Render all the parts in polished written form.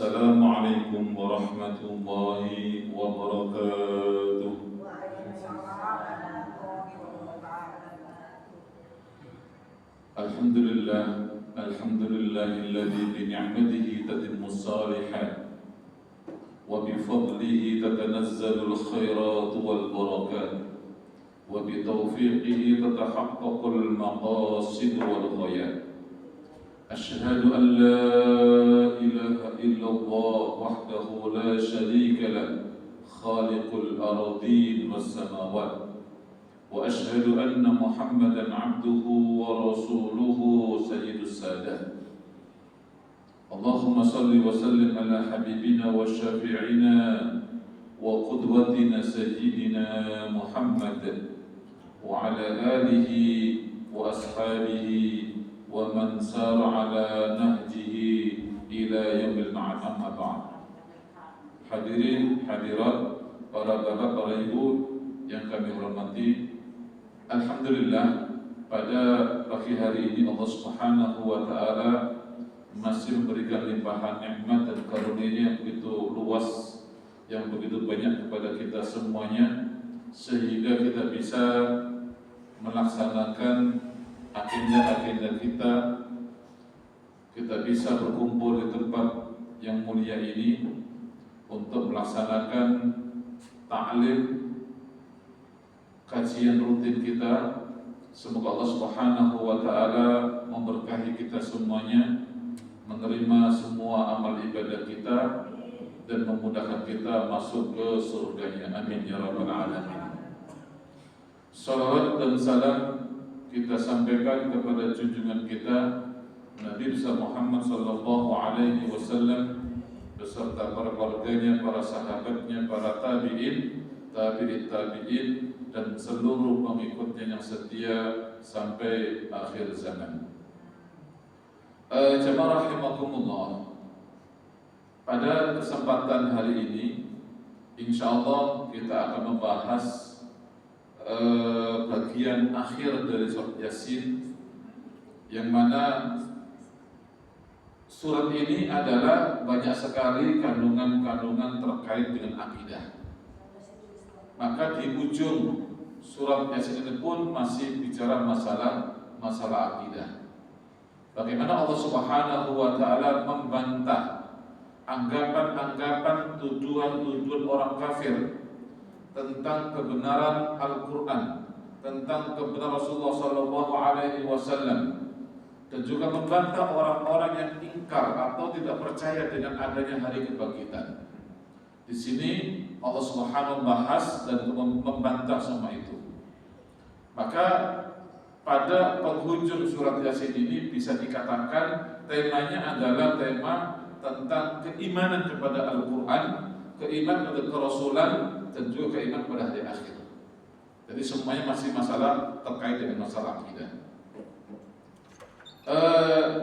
السلام عليكم ورحمة الله وبركاته. الحمد لله الذي بنعمته تتم الصالحات وبفضله تتنزل الخيرات والبركات وبتوفيقه تتحقق المقاصد والغايات. أشهد أن لا إله إلا الله وحده لا شريك له خالق الأرضين والسماوات، وأشهد أن محمدا عبده ورسوله سيد السادات. اللهم صل وسلم على حبيبنا وشفيعنا وقدوتنا سيدنا محمد وعلى آله وأصحابه ومن سار على نهجه إلى يوم المعاد. Amma ba'd. Hadirin hadirat, para bapak, para ibu yang kami hormati, alhamdulillah pada pagi hari ini Allah Subhanahu wa taala masih memberikan limpahan nikmat dan karunia yang begitu luas, yang begitu banyak kepada kita semuanya, sehingga kita bisa melaksanakan agenda-agenda kita bisa berkumpul di tempat yang mulia ini untuk melaksanakan ta'lim, kajian rutin kita. Semoga Allah Subhanahu wa taala memberkahi kita semuanya, menerima semua amal ibadah kita dan memudahkan kita masuk ke surganya. Amin ya rabbal alamin. Salawat dan salam kita sampaikan kepada junjungan kita Nabi besar Muhammad sallallahu alaihi wasallam beserta para keluarganya, para sahabatnya, para tabi'in, tabi'in dan seluruh pengikutnya yang setia sampai akhir zaman. Jemaah rahimakumullah, pada kesempatan hari ini insyaallah kita akan membahas bagian akhir dari surat Yasin, yang mana surat ini adalah banyak sekali kandungan-kandungan terkait dengan akidah. Maka di ujung surat Yasin ini pun masih bicara masalah akidah. Bagaimana Allah Subhanahu wa taala membantah anggapan-anggapan, tuduhan-tuduhan orang kafir tentang kebenaran Al-Quran, tentang kebenaran Rasulullah Sallallahu Alaihi Wasallam, dan juga membantah orang-orang yang ingkar atau tidak percaya dengan adanya hari kebangkitan. Di sini Allah Subhanahu membahas dan membantah semua itu. Maka pada penghujung surat Yasin ini bisa dikatakan temanya adalah tema tentang keimanan kepada Al-Quran, keimanan kepada Rasulan, dan juga keimanan pada hari akhir. Jadi semuanya masih masalah terkait dengan masalah akidah.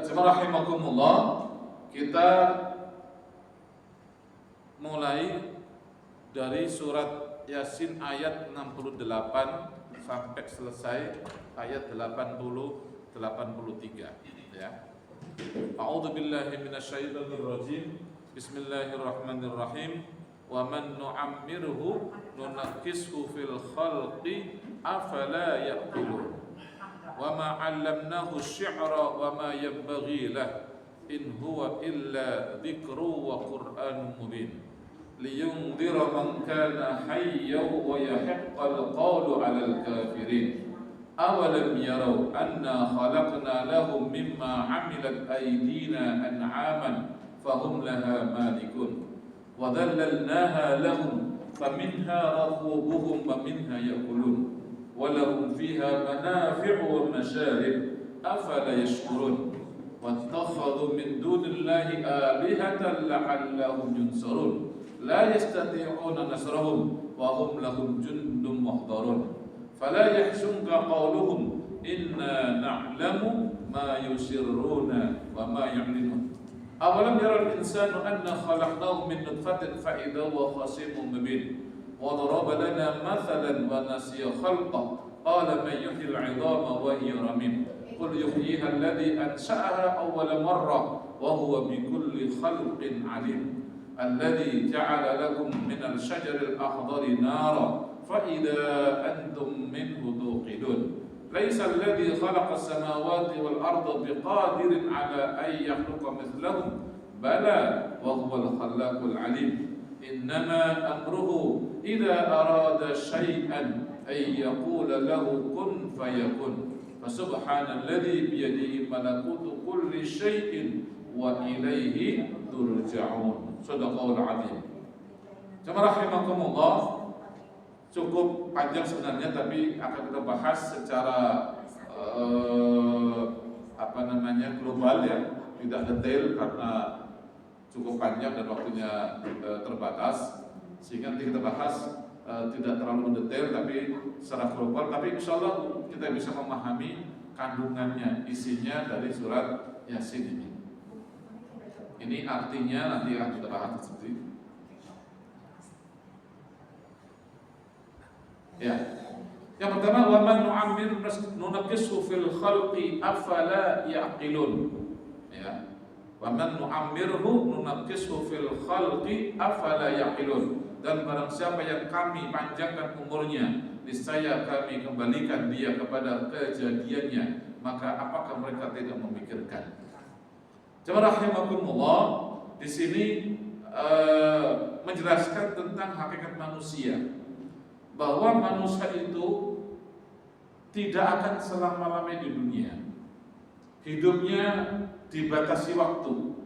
Jemaah rahimakumullah, kita mulai dari surat Yasin ayat 68 sampai selesai ayat 80-83 ya. A'udzu billahi minasyaitonir rajim. Bismillahirrahmanirrahim. Wa man nu'ammirhu nunakkishu fil khalqi afala ya'qilun. Wa ma 'allamnahu asy-syi'ra wa ma yanbaghi lahu in huwa illa dzikru wa qur'anun mubin liyundhira man kana hayyan wa yahiqqal qawlu 'alal kafirin. Awalam yarau anna khalaqna lahum mimma 'amilat aydina an'aman fahum laha malikun wa dhallalnaha lahum faminha rakubuhum wa minha ya'kulun wa lahum fiha manafi'u wa masharib afala yashkurun wattakhadhu min dunillahi alihatan la'allahum yunsarun la yastati'una nasrahum wa hum lahum jundun muhdarun fala yahzunka qawluhum inna na'lamu ma yusirruna wa ma yu'linun. Awalam yaral insanu anna khalaqnahu min nutfatin fa idza huwa khasimun mubin wa daraba lana mathalan wa nasiya khalqah qala man yuhyil 'idhama wa hiya ramim qul yuhyiha alladhi ansha'aha awwala marrah wa huwa bikulli khalqin alim. Alladzi ja'ala lakum minal syajaril akhdari nara fa idza antum minhu tuqidun. Laisa alladzi khalaqas samawati wal arda biqadirin ala an yakhluqa mithlahum bala wa huwal khallaqul alim. Innama amruhu idza arada syai'an ay yaqula lahu kun fayakun. Fasubhanalladzi biyadihi malakutu kulli syai'in wa ilaihi turja'un. Shadaqallahul azim. Jemaah rahimakumullah, cukup panjang sebenarnya, tapi akan kita bahas secara global ya, tidak detail karena cukup panjang dan waktunya terbatas, sehingga nanti kita bahas tidak terlalu mendetail tapi secara global, tapi insya Allah kita bisa memahami kandungannya, isinya dari surat Yasin ini. Ini artinya nanti akan kita bahas seperti ya. Yang pertama, wa man nu'ammir nunaqqisu fil khalqi afala ya'qilun. Ya. Wa man nu'ammirhu nunaqqisu fil khalqi afala ya'qilun. Dan barang siapa yang kami panjangkan umurnya, niscaya kami kembalikan dia kepada kejadiannya, maka apakah mereka tidak memikirkan? Jemaah rahimakumullah, di sini menjelaskan tentang hakikat manusia, bahwa manusia itu tidak akan selama-lamanya di dunia. Hidupnya dibatasi waktu,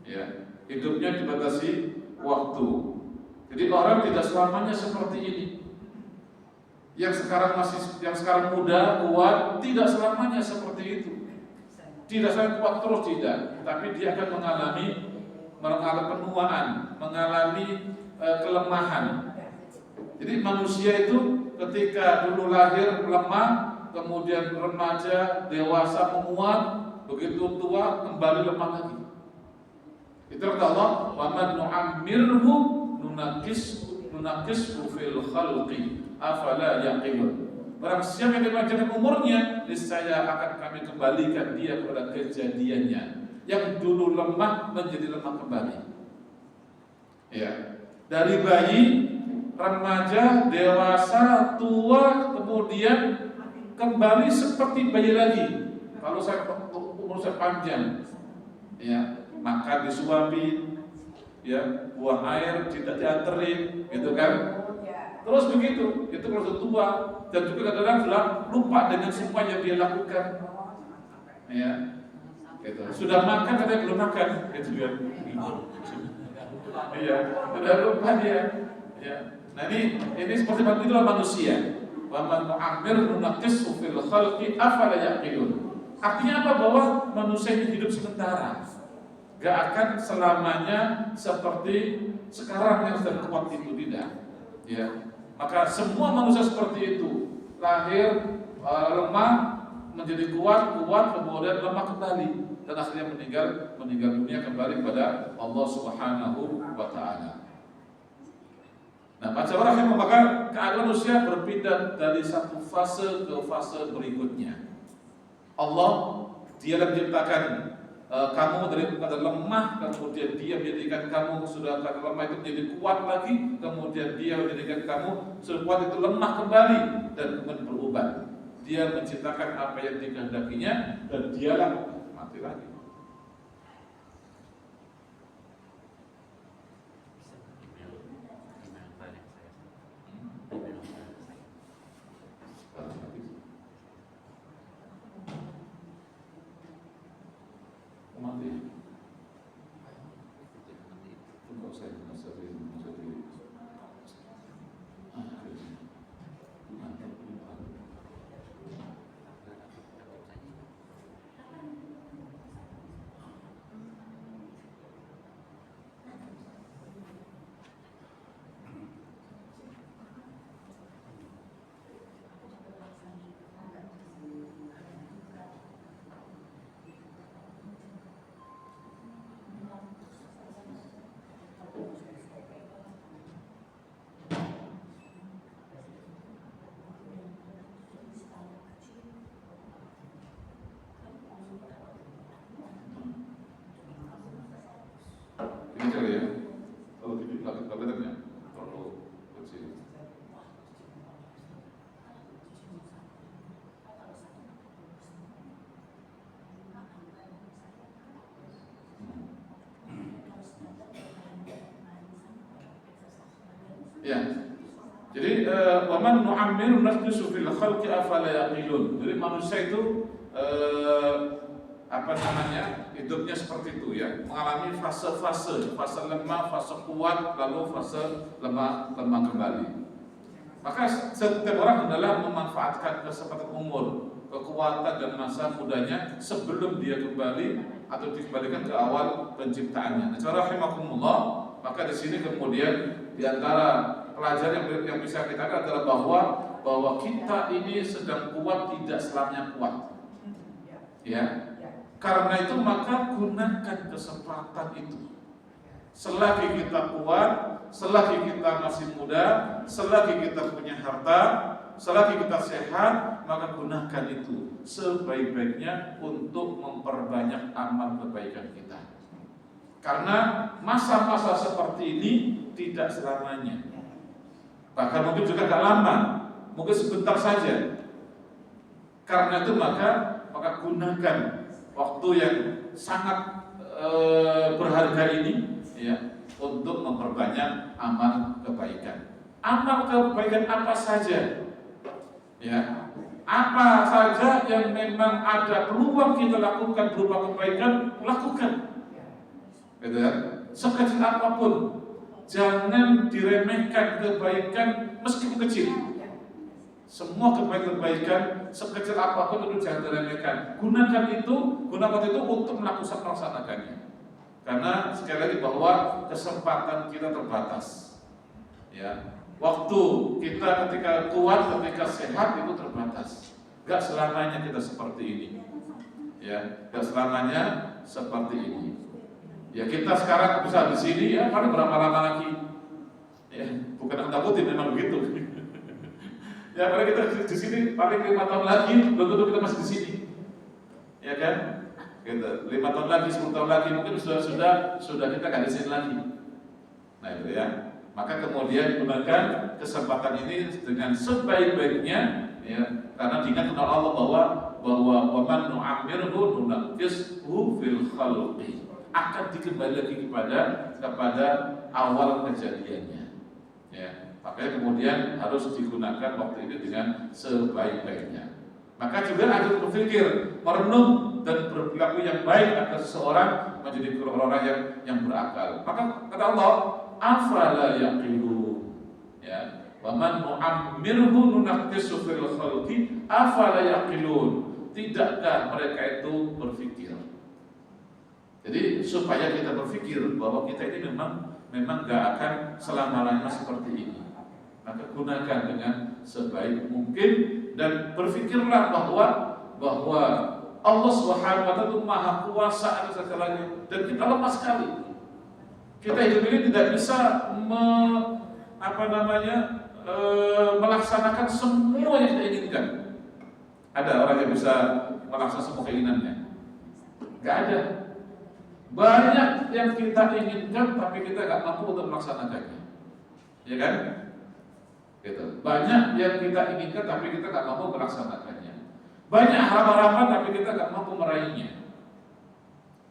ya, hidupnya dibatasi waktu. Jadi orang tidak selamanya seperti ini. Yang sekarang muda, kuat, tidak selamanya seperti itu. Tidak selamanya kuat terus, tidak. Tapi dia akan mengalami penuaan, mengalami kelemahan. Jadi manusia itu ketika dulu lahir lemah, kemudian remaja, dewasa, menguat, begitu tua kembali lemah lagi. Itu kata Allah, wa man nu'ammirhu nunaqqisu fil khalqi afala yaqilun. Barang siapa yang dipanjangkan umurnya, niscaya akan kami kembalikan dia kepada kejadiannya. Yang dulu lemah menjadi lemah kembali. Ya, dari bayi, remaja, dewasa, tua, kemudian kembali seperti bayi lagi. Kalau umur saya panjang, ya, makan disuapi, ya, buang air tidak dianterin, gitu kan? Terus begitu, itu kalau sudah tua, dan juga kadang-kadang sudah lupa dengan semua yang dia lakukan, ya, gitu. Sudah makan katanya belum makan, gitu kan? Iya, sudah lupa dia, ya. Nah ini seperti itulah manusia. Wa man nu'ammir nunaqqisu fil khalqi afala yaqilun. Artinya apa? Bahwa manusia ini hidup sementara, gak akan selamanya seperti sekarang yang sedang kuat itu, tidak. Ya, maka semua manusia seperti itu, lahir lemah menjadi kuat, kemudian lemah kembali, dan akhirnya meninggal dunia kembali kepada Allah Subhanahu wa Ta'ala. Nah, baca rahimah, maka keadaan manusia berpindah dari satu fase ke fase berikutnya. Allah, Dia yang menciptakan kamu dari kata lemah, kemudian Dia menjadikan kamu sudah kata lemah itu menjadi kuat lagi, kemudian Dia menjadikan kamu sudah kuat itu lemah kembali, dan kemudian berubah. Dia menciptakan apa yang dikehendakinya, dan Dialah mati lagi. kali ya. Kalau TV kelihatan ya, terlalu kecil. Ya. Jadi waman nu'ammiru nasjusu fil khalqi afala yaqilun. Jadi manusia itu hidupnya seperti itu ya, mengalami fase-fase lemah, fase kuat, lalu fase lemah kembali. Maka setiap orang adalah memanfaatkan kesempatan umur, kekuatan dan masa mudanya sebelum dia kembali atau dikembalikan ke awal penciptaannya. Nah, rahimakumullah, maka di sini kemudian di antara pelajaran yang bisa kita lihat adalah bahwa kita ini sedang kuat tidak selamanya kuat. Ya. Karena itu maka gunakan kesempatan itu. Selagi kita kuat, selagi kita masih muda, selagi kita punya harta, selagi kita sehat, maka gunakan itu sebaik-baiknya untuk memperbanyak amal kebaikan kita. Karena masa-masa seperti ini tidak selamanya. Bahkan mungkin juga gak lama, mungkin sebentar saja. Karena itu maka gunakan waktu yang sangat berharga ini ya untuk memperbanyak amal kebaikan. Amal kebaikan apa saja? Ya. Apa saja yang memang ada peluang kita lakukan berupa kebaikan, lakukan. Gitu ya. Sekecil apapun, jangan diremehkan kebaikan meskipun kecil. Semua kebaikan sekecil apapun itu jangan diremehkan. Gunakan itu untuk melaksanakannya. Karena sekali lagi bahwa kesempatan kita terbatas. Ya, waktu kita ketika kuat, ketika sehat itu terbatas. Gak selamanya kita seperti ini. Ya, gak selamanya seperti ini. Ya kita sekarang bisa di sini ya, paling berapa lama lagi? Ya, bukan aku takutin, memang begitu. Ya kalau kita di sini paling 5 tahun lagi, belum tentu kita masih di sini, ya kan? Gitu. 5 tahun lagi, 10 tahun lagi, mungkin sudah kita nggak di sini lagi. Nah itu ya. Maka kemudian gunakan kesempatan ini dengan sebaik-baiknya, ya. Karena diingat oleh Allah bahwa waman nu'ammirhu nunaqqishu fil khalqi, akan dikembali lagi kepada awal kejadiannya. Ya. Makanya kemudian harus digunakan waktu itu dengan sebaik-baiknya. Maka juga harus berpikir, merenung dan berperilaku yang baik agar seseorang menjadi orang yang berakal. Maka kata Allah, afala yaqilu. Ya, wa man nu'ammirhu nunaqqishu fil khalqi afala yaqilun. Tidakkah mereka itu berpikir? Jadi supaya kita berpikir bahwa kita ini memang gak akan selama-lamanya seperti ini. Maka gunakan dengan sebaik mungkin dan berpikirlah bahwa Allah Subhanahu wa taala itu Maha Kuasa atas segalanya dan kita lemah sekali. Kita hidup ini tidak bisa melaksanakan semua yang kita inginkan. Ada orang yang bisa melaksanakan semua keinginannya? Gak ada. Banyak yang kita inginkan tapi kita gak mampu untuk melaksanakannya. Ya kan? Gitu. Banyak yang kita inginkan tapi kita gak mampu melaksanakannya. Banyak harapan-harapan tapi kita gak mampu meraihnya.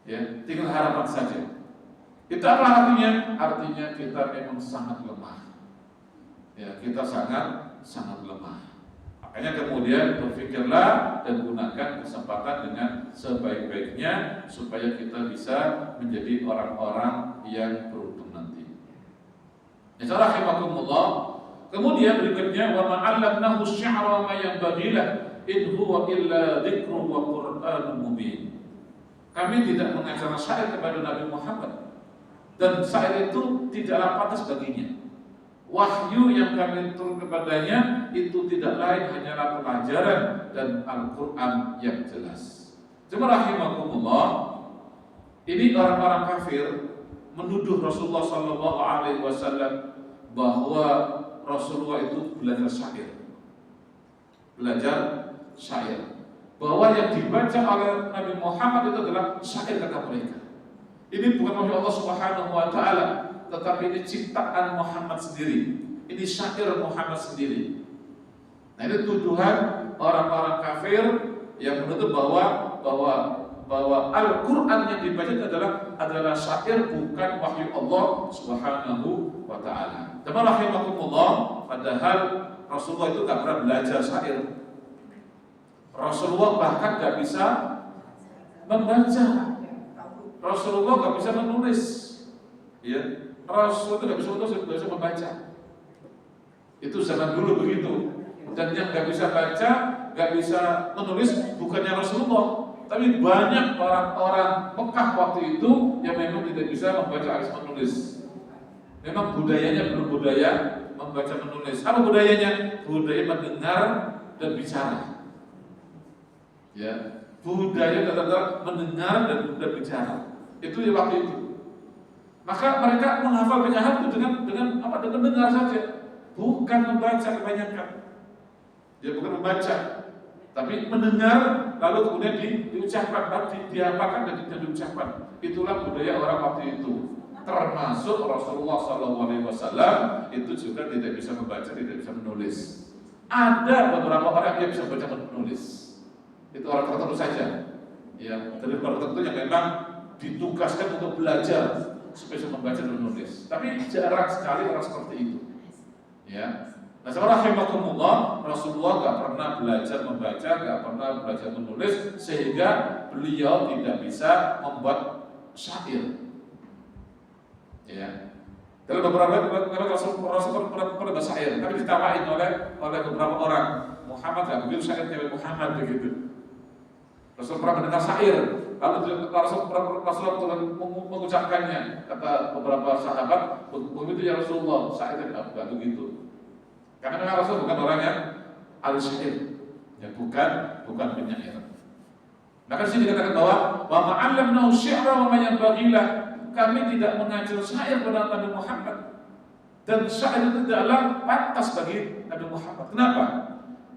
Ya, tinggal harapan saja. Itu apa artinya? Artinya kita memang sangat lemah. Ya, kita sangat lemah. Makanya kemudian berpikirlah dan gunakan kesempatan dengan sebaik-baiknya supaya kita bisa menjadi orang-orang yang beruntung nanti. Bismillahirrahmanirrahim. Kemudian berikutnya wa ma'allamnahu asy-syi'ra wa ma yanbaghi lahu in huwa illa dzikrun wa qur'anun mubin. Kami tidak mengajarkan syair kepada Nabi Muhammad dan syair itu tidaklah pantas baginya. Wahyu yang kami turun kepadanya itu tidak lain hanyalah pelajaran dan Al-Qur'an yang jelas. Rahimakumullah. Ini orang-orang kafir menuduh Rasulullah sallallahu alaihi wasallam bahwa Rasulullah itu belajar syair, bahwa yang dibaca oleh Nabi Muhammad itu adalah syair kata mereka. Ini bukan wahyu Allah Subhanahu wa taala, tetapi ini ciptaan Muhammad sendiri. Ini syair Muhammad sendiri. Nah, ini tuduhan orang-orang kafir yang menuduh bahwa Al-Qur'an yang dibaca adalah syair, bukan wahyu Allah Subhanahu wa taala. Teman rahimakumullah, padahal Rasulullah itu gak pernah belajar syair. Rasulullah bahkan gak bisa membaca. Rasulullah gak bisa menulis. Ya, Rasul itu gak bisa membaca. Itu zaman dulu begitu. Dan yang gak bisa baca, gak bisa menulis bukannya Rasulullah, tapi banyak orang-orang Mekah waktu itu yang memang tidak bisa membaca alias menulis. Memang budayanya belum budaya membaca menulis. Apa budayanya? Budaya mendengar dan bicara. Ya, budaya tetap mendengar dan bicara. Itu ya waktu itu. Maka mereka menghafal banyak hal itu dengan mendengar saja, bukan membaca kebanyakan. Dia bukan membaca, tapi mendengar lalu kemudian diucapkan, dihafalkan dan diucapkan. Itulah budaya orang waktu itu. Termasuk Rasulullah SAW itu juga tidak bisa membaca, tidak bisa menulis. Ada beberapa orang yang bisa membaca dan menulis. Itu orang tertentu saja. Ya, dari orang tertentu yang memang ditugaskan untuk belajar supaya bisa membaca dan menulis. Tapi jarang sekali orang seperti itu. Ya. Nah, seorang rahimakumullah, Rasulullah gak pernah belajar membaca, gak pernah belajar menulis, sehingga beliau tidak bisa membuat syair. Ya. Dalam beberapa Rasul pernah syair, tapi ditawain oleh beberapa orang. Muhammad gak begitu syair kayak Muhammad begitu. Rasul pernah mendengar syair, lalu Rasul mengucapkannya. Kata beberapa sahabat, begitu ya Rasulullah, syair gak begitu. Karena memang Rasul bukan orang yang al-syair, ya bukan penyair. Maka sini dikatakan bahwa wa ma'allamnahu syi'ra wa ma yanbaghi lah. Kami tidak mengajar syair pada Nabi Muhammad, dan syair itu tidaklah pantas bagi Nabi Muhammad. Kenapa?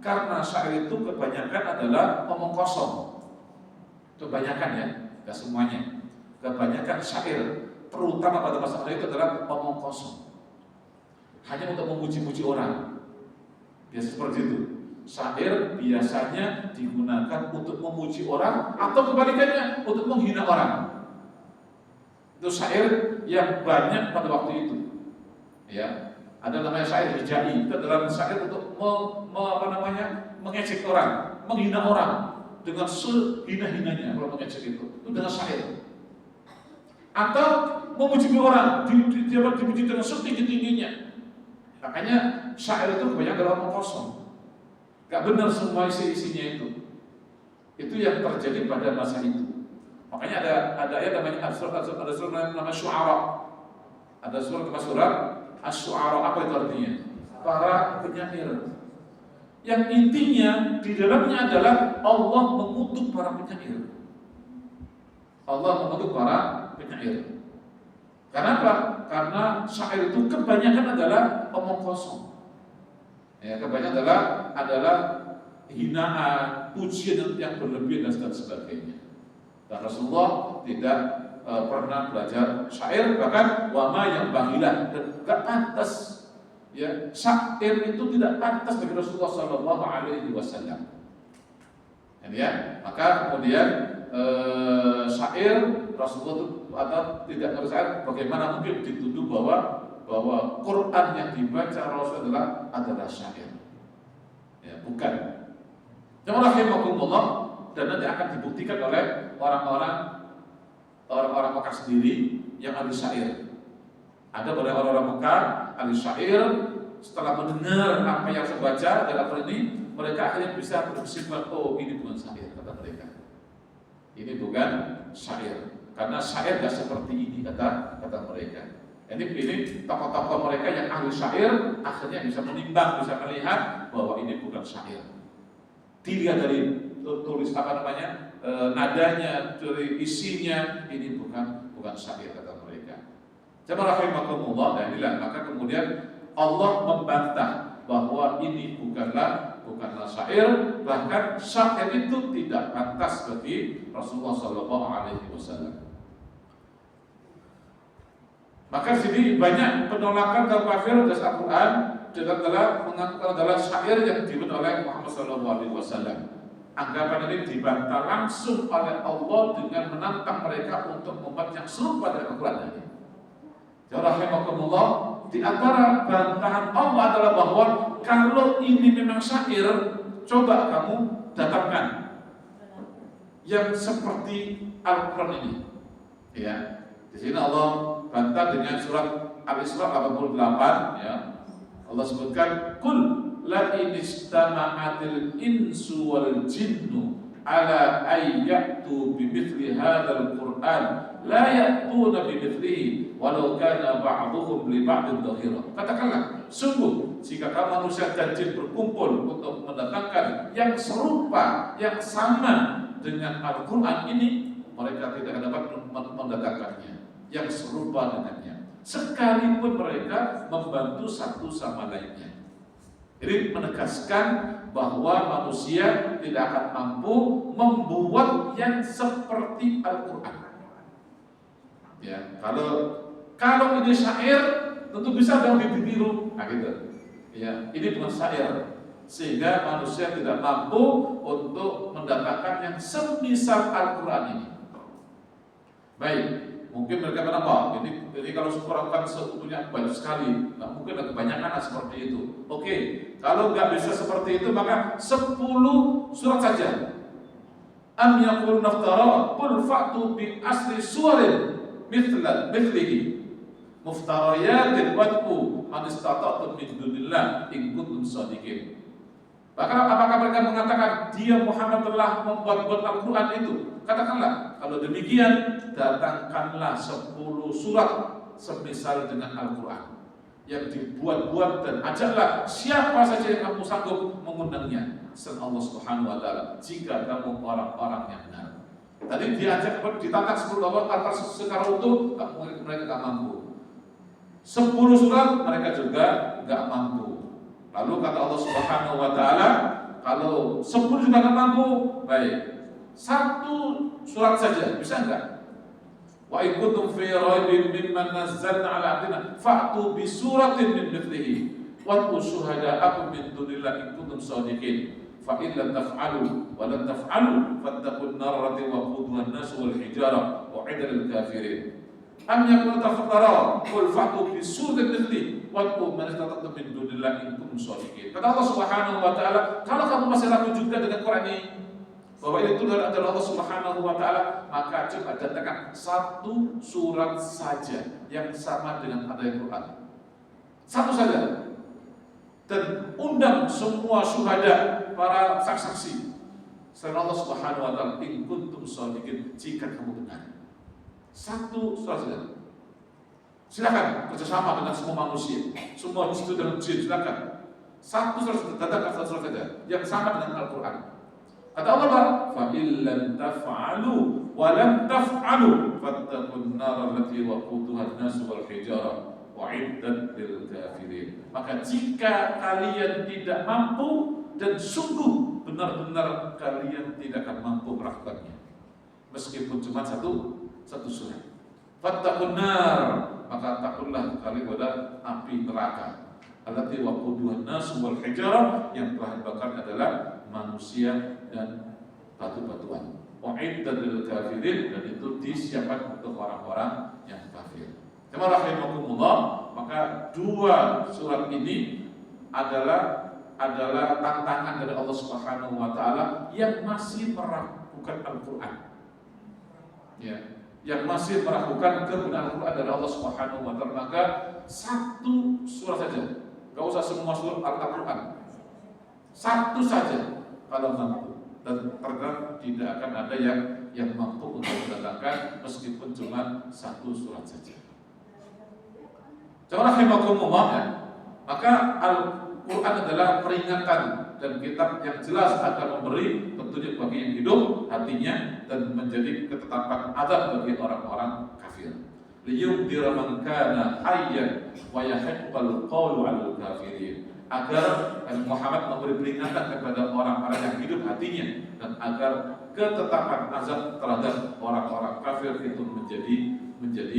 Karena syair itu kebanyakan adalah omong kosong. Kebanyakan ya, tidak semuanya. Kebanyakan syair, terutama pada masa itu adalah omong kosong. Hanya untuk memuji-muji orang. Biasa seperti itu. Syair biasanya digunakan untuk memuji orang atau kebalikannya untuk menghina orang. Itu syair yang banyak pada waktu itu. Ya, ada namanya syair hijai. Itu adalah syair untuk mengejek orang, menghina orang dengan sehina-hinanya. Kalau mengejek itu dengan syair. Atau memuji orang, dipuji dengan setinggi-tingginya. Makanya syair itu kebanyakan adalah omong kosong. Gak benar semua isinya itu. Itu yang terjadi pada masa itu. Makanya ada ayat namanya ada surah nama syu'ara. Ada surat asy-syu'ara. Apa itu artinya? Para penyair. Yang intinya di dalamnya adalah Allah mengutuk para penyair. Allah mengutuk para penyair. Kenapa? Karena syair itu kebanyakan adalah omong kosong. Ya, kebanyakan adalah hinaan, pujian yang berlebihan dan sebagainya. Dan Rasulullah tidak pernah belajar syair, bahkan wama yang bagilah, dan tidak pantas. Ya, syair itu tidak pantas bagi Rasulullah SAW. Ya, maka kemudian syair Rasulullah itu atau tidak bersyair, bagaimana mungkin dituduh bahwa Quran yang dibaca Rasulullah adalah syair? Ya, bukan. Yang rahimakumullah, dan nanti akan dibuktikan oleh orang-orang Mekah sendiri yang ahli syair. Ada oleh orang-orang Mekah ahli syair, setelah mendengar apa yang saya baca dalam hal ini, mereka akhirnya bisa berkesimpulan, oh ini bukan syair, kata mereka. Ini bukan syair, karena syair tidak seperti ini, kata mereka. Ini tokoh-tokoh mereka yang ahli syair akhirnya bisa menimbang, bisa melihat bahwa ini bukan syair. Dilihat dari tulis nadanya, dari isinya, ini bukan syair, kata mereka. Jamaah rahimakumullah, dan inilah maka kemudian Allah membantah bahwa ini bukanlah syair, bahkan syair itu tidak pantas bagi Rasulullah SAW. Maka sini banyak penolakan kaum kafir atas Al-Quran dengan adalah syair yang dibuat oleh Muhammad SAW. Anggapan ini dibantah langsung oleh Allah dengan menantang mereka untuk membuat yang serupa dengan Al-Quran ini. Ya rahimakumullah, di antara bantahan Allah adalah bahwa kalau ini memang syair, coba kamu datangkan yang seperti Al-Quran ini. Ya, di sini Allah bantah dengan surat Al-Isra 88. Ya, Allah sebutkan, "Qul la in istama'atil insu wal jinnu ala ay ya'tu bimithli hadzal Qur'an la ya'tuna bimithlihi walau kana ba'dhuhum li ba'din dhahira." Katakanlah, sungguh jika kaum manusia dan jin berkumpul untuk mendatangkan yang serupa, yang sama dengan Al-Quran ini, mereka tidak dapat mendatangkannya yang serupa dengannya, sekalipun mereka membantu satu sama lainnya. Ini menegaskan bahwa manusia tidak akan mampu membuat yang seperti Al-Quran. Ya, kalau ini syair, tentu bisa dong ditiru. Nah gitu. Ya, ini bukan syair, sehingga manusia tidak mampu untuk mendatangkan yang semisal Al-Quran ini. Baik, mungkin mereka bilang, ini kalau Al-Quran kan sebetulnya banyak sekali, nah, mungkin ada kebanyakan seperti itu. Oke, kalau nggak bisa seperti itu, maka 10 surat saja. Am yaqulun naftara qul fa'tu bi asli suwarin mithlihi muftariyatin wad'u man istata'tum min dunillah in kuntum shadiqin. Bahkan apakah mereka mengatakan dia Muhammad telah membuat Al-Quran itu? Katakanlah, kalau demikian datangkanlah 10 surat semisal dengan Al-Quran yang dibuat-buat dan ajaklah siapa saja yang kamu sanggup mengundangnya selain Allah Subhanahu wa taala jika kamu orang-orang yang benar. Tadi diajak ditantang 10 kata secara utuh, mereka enggak mampu. 10 surat mereka juga enggak mampu. Lalu kata Allah Subhanahu wa taala, kalau 10 juga enggak mampu, baik. 1 surat saja bisa enggak? Wa in kuntum fi raibin mimma nazzalna 'ala 'abdina fa'tu bi suratin min mithlihi wa syuhada'akum min dunillahi in kuntum shadiqin. Fa in lam taf'alu wa lam taf'alu fattaqun nar allati waquduha an-nas wal hijara wa 'idal lil kafirin. Am yakunu tafakkara qul fa'tu bi suratin mithlihi wa man istata'tum min dunillahi in kuntum shadiqin. Kata Allah Subhanahu wa taala, kalau kamu masih ragu juga dengan Quran ini, bahwa itu adalah Allah Subhanahu wa taala, maka coba datangkan 1 surat saja yang sama dengan ayat Quran. 1 saja. Dan undang semua syuhada, para saksi selain Allah Subhanahu wa taala, in kuntum shadiqin, jika kamu benar. 1 surat saja. Silakan kerjasama dengan semua manusia, semua itu dalam jin, silakan. 1 surat saja, datangkan 1 surat saja yang sama dengan Al-Quran. Kata Allah, fa illam taf'alu wa lam taf'alu fattaqun nar allati waquduha an-nas wal hijara wa 'iddat lil kafirin. Maka jika kalian tidak mampu dan sungguh benar-benar kalian tidak akan mampu melakukannya, meskipun cuma satu surat. Fattaqun nar, maka takutlah kalian pada api neraka. Allati waquduha an-nas wal hijara, yang bahan bakar adalah manusia dan batu-batuan. Wa'iddat lil kafirin, dan itu disiapkan untuk orang-orang yang kafir. Jemaah rahimakumullah, maka 2 surat ini adalah tantangan dari Allah Subhanahu wa taala yang masih meragukan Al-Quran. Ya, yang masih meragukan kebenaran Al-Quran dari Allah Subhanahu wa taala, maka 1 surat saja. Enggak usah semua surat Al-Quran. 1 saja kalau mampu, dan terkadang tidak akan ada yang mampu untuk mendatangkan meskipun cuma 1 surat saja. Jemaah rahimakumullah, ya. Maka Al-Quran adalah peringatan dan kitab yang jelas akan memberi petunjuk bagi yang hidup hatinya dan menjadi ketetapan azab bagi orang-orang kafir. Liyunzira man kana hayyan wa yahiqqal qawlu 'alal kafirin. Agar Muhammad memberi peringatan kepada orang-orang yang hidup hatinya, dan agar ketetapan azab terhadap orang-orang kafir itu menjadi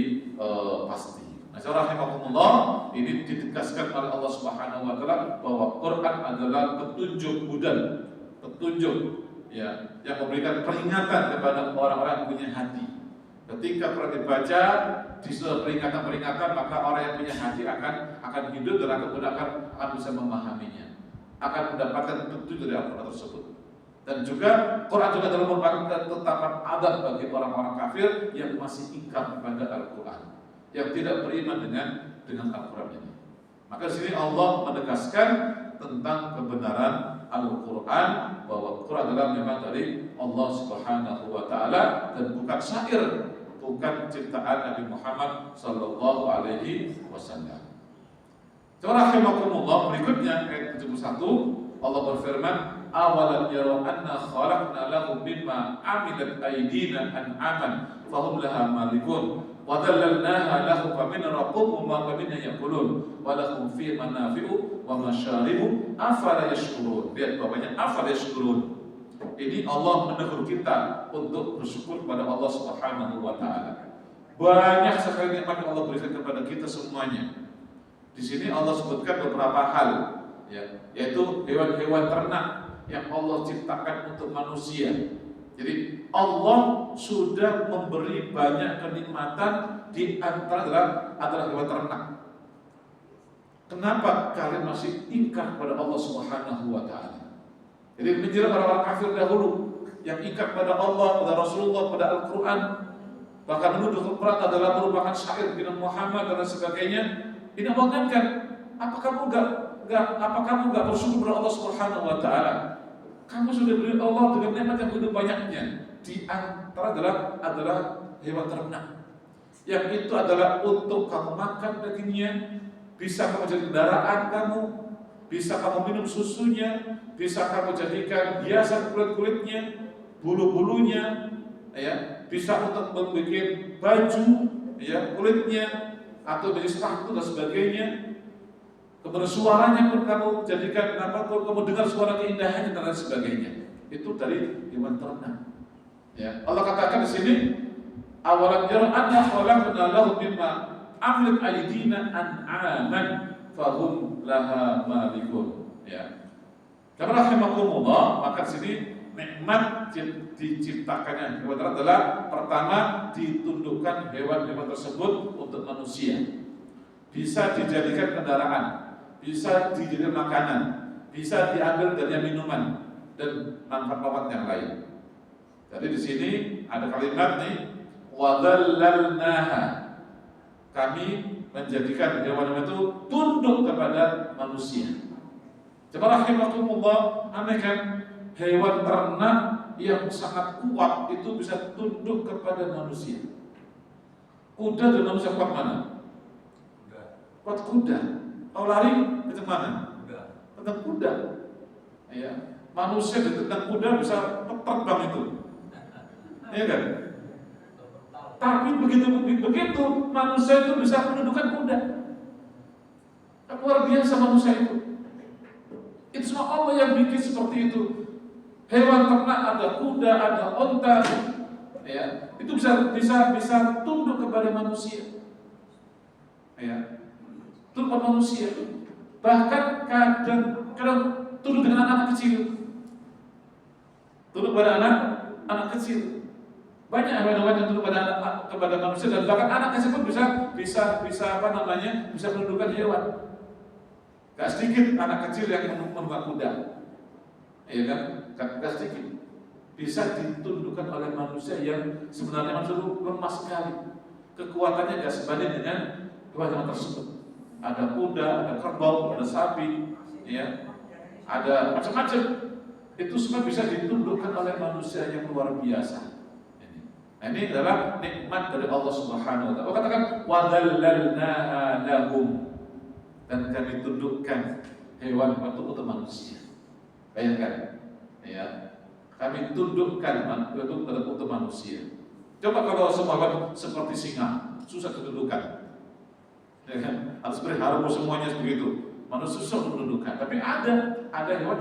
pasti. Nah, rahimahumullah, ini ditegaskan oleh Allah Subhanahu wa taala bahwa Quran adalah petunjuk hudan, petunjuk ya, yang memberikan peringatan kepada orang-orang yang punya hati. Ketika Quran dibaca, disuruh peringatan-peringatan, maka orang yang punya hati akan hidup dan akan bisa memahaminya, akan mendapatkan petunjuk dari Al-Quran tersebut. Dan juga Quran juga dalam merupakan ketetapan adab bagi orang-orang kafir yang masih ingkar kepada Al-Quran, yang tidak beriman dengan Al-Quran ini. Maka di sini Allah menegaskan tentang kebenaran Al-Quran, bahwa Quran adalah memang dari Allah Subhanahu wa taala dan bukan syair, bukan ciptaan Nabi Muhammad sallallahu alaihi wasallam. Rahimakumullah, berikutnya ayat 71 Allah berfirman, awalam yaraw anna khalaqna lahum mimma amilat aydina an'aman fahum laha malikun wa dhallalnaha lahum faminha raquhum wa faminha yaqulun wa lahum fi manafi'u wa masyaribu afala yashkurun. Lihat bapaknya, afala yashkurun. Ini Allah menegur kita untuk bersyukur kepada Allah Subhanahu wa taala. Banyak sekali nikmat yang Allah berikan kepada kita semuanya. Di sini Allah sebutkan beberapa hal, ya, yaitu hewan-hewan ternak yang Allah ciptakan untuk manusia. Jadi Allah sudah memberi banyak kenikmatan, di antara adalah hewan ternak. Kenapa kalian masih ingkar kepada Allah Subhanahu wa taala? Jadi menjelaskan orang-orang kafir dahulu yang ingkar pada Allah, pada Rasulullah, pada Al-Quran, bahkan menuduh Al-Quran adalah merupakan syair dengan Muhammad dan sebagainya. Ini mengatakan, apa kamu enggak bersyukur kepada Allah Subhanahu wa taala? Kamu sudah beri Allah dengan nikmat yang begitu banyaknya. Di antara adalah hewan ternak. Yang itu adalah untuk kamu makan dagingnya, bisa kamu jadi kendaraan kamu, bisa kamu minum susunya, bisa kamu jadikan hiasan kulit-kulitnya, bulu-bulunya, ya, bisa untuk membuat baju, ya, kulitnya, atau menjadi sepatu dan sebagainya. Kemudian suaranya pun kamu jadikan kamu dengar suara keindahannya dan lain sebagainya. Itu dari hewan ternak. Ya, Allah katakan di sini, awalam yaraw anna khalaqna lahum mimma amilat aydina an'aman fahum laha malikun. Ya. Karena rahimakumullah, maka di sini nikmat diciptakannya hewan ternak adalah pertama ditundukkan hewan-hewan tersebut untuk manusia. Bisa dijadikan kendaraan, bisa dijadikan makanan, bisa diambil dari minuman dan manfaat-manfaat yang lain. Jadi di sini ada kalimat nih, wadhallalnaha, kami menjadikan hewan-hewan itu tunduk kepada manusia. Coba rahimakumullah, aneh kan, hewan ternak yang sangat kuat itu bisa tunduk kepada manusia. Kuda dan manusia kuat mana? Kuat kuda. Kalau lari ke mana? Tentang kuda. Ya. Manusia tentang kuda bisa terbang itu. Iya kan? Tapi begitu manusia itu bisa menundukkan kuda. Luar biasa manusia itu. Itu semua Allah yang bikin seperti itu. Hewan ternak ada kuda, ada onta, ya. Itu bisa tunduk kepada manusia. Ya. Tunduk kepada manusia. Bahkan kadang tunduk dengan anak kecil. Tunduk kepada anak kecil. Banyak hewan-hewan yang tunduk kepada manusia, dan bahkan anak kecil pun bisa menundukkan hewan. Gak sedikit anak kecil yang menunggang kuda, ya kan? Gak sedikit bisa ditundukkan oleh manusia yang sebenarnya manusia itu lemah sekali. Kekuatannya gak sebanding dengan hewan tersebut. Ada kuda, ada kerbau, ada sapi, ya, ada macam-macam. Itu semua bisa ditundukkan oleh manusia yang luar biasa. Ini adalah nikmat dari Allah Subhanahu wa taala. Allah katakan wadhallalnaha lahum, dan kami tundukkan hewan untuk manusia. Bayangkan, ya, kami tundukkan untuk manusia. Coba kalau semua hewan seperti singa, susah ditundukkan, ya kan? Harus berharap semuanya begitu. Manusia susah ditundukkan. Tapi ada hewan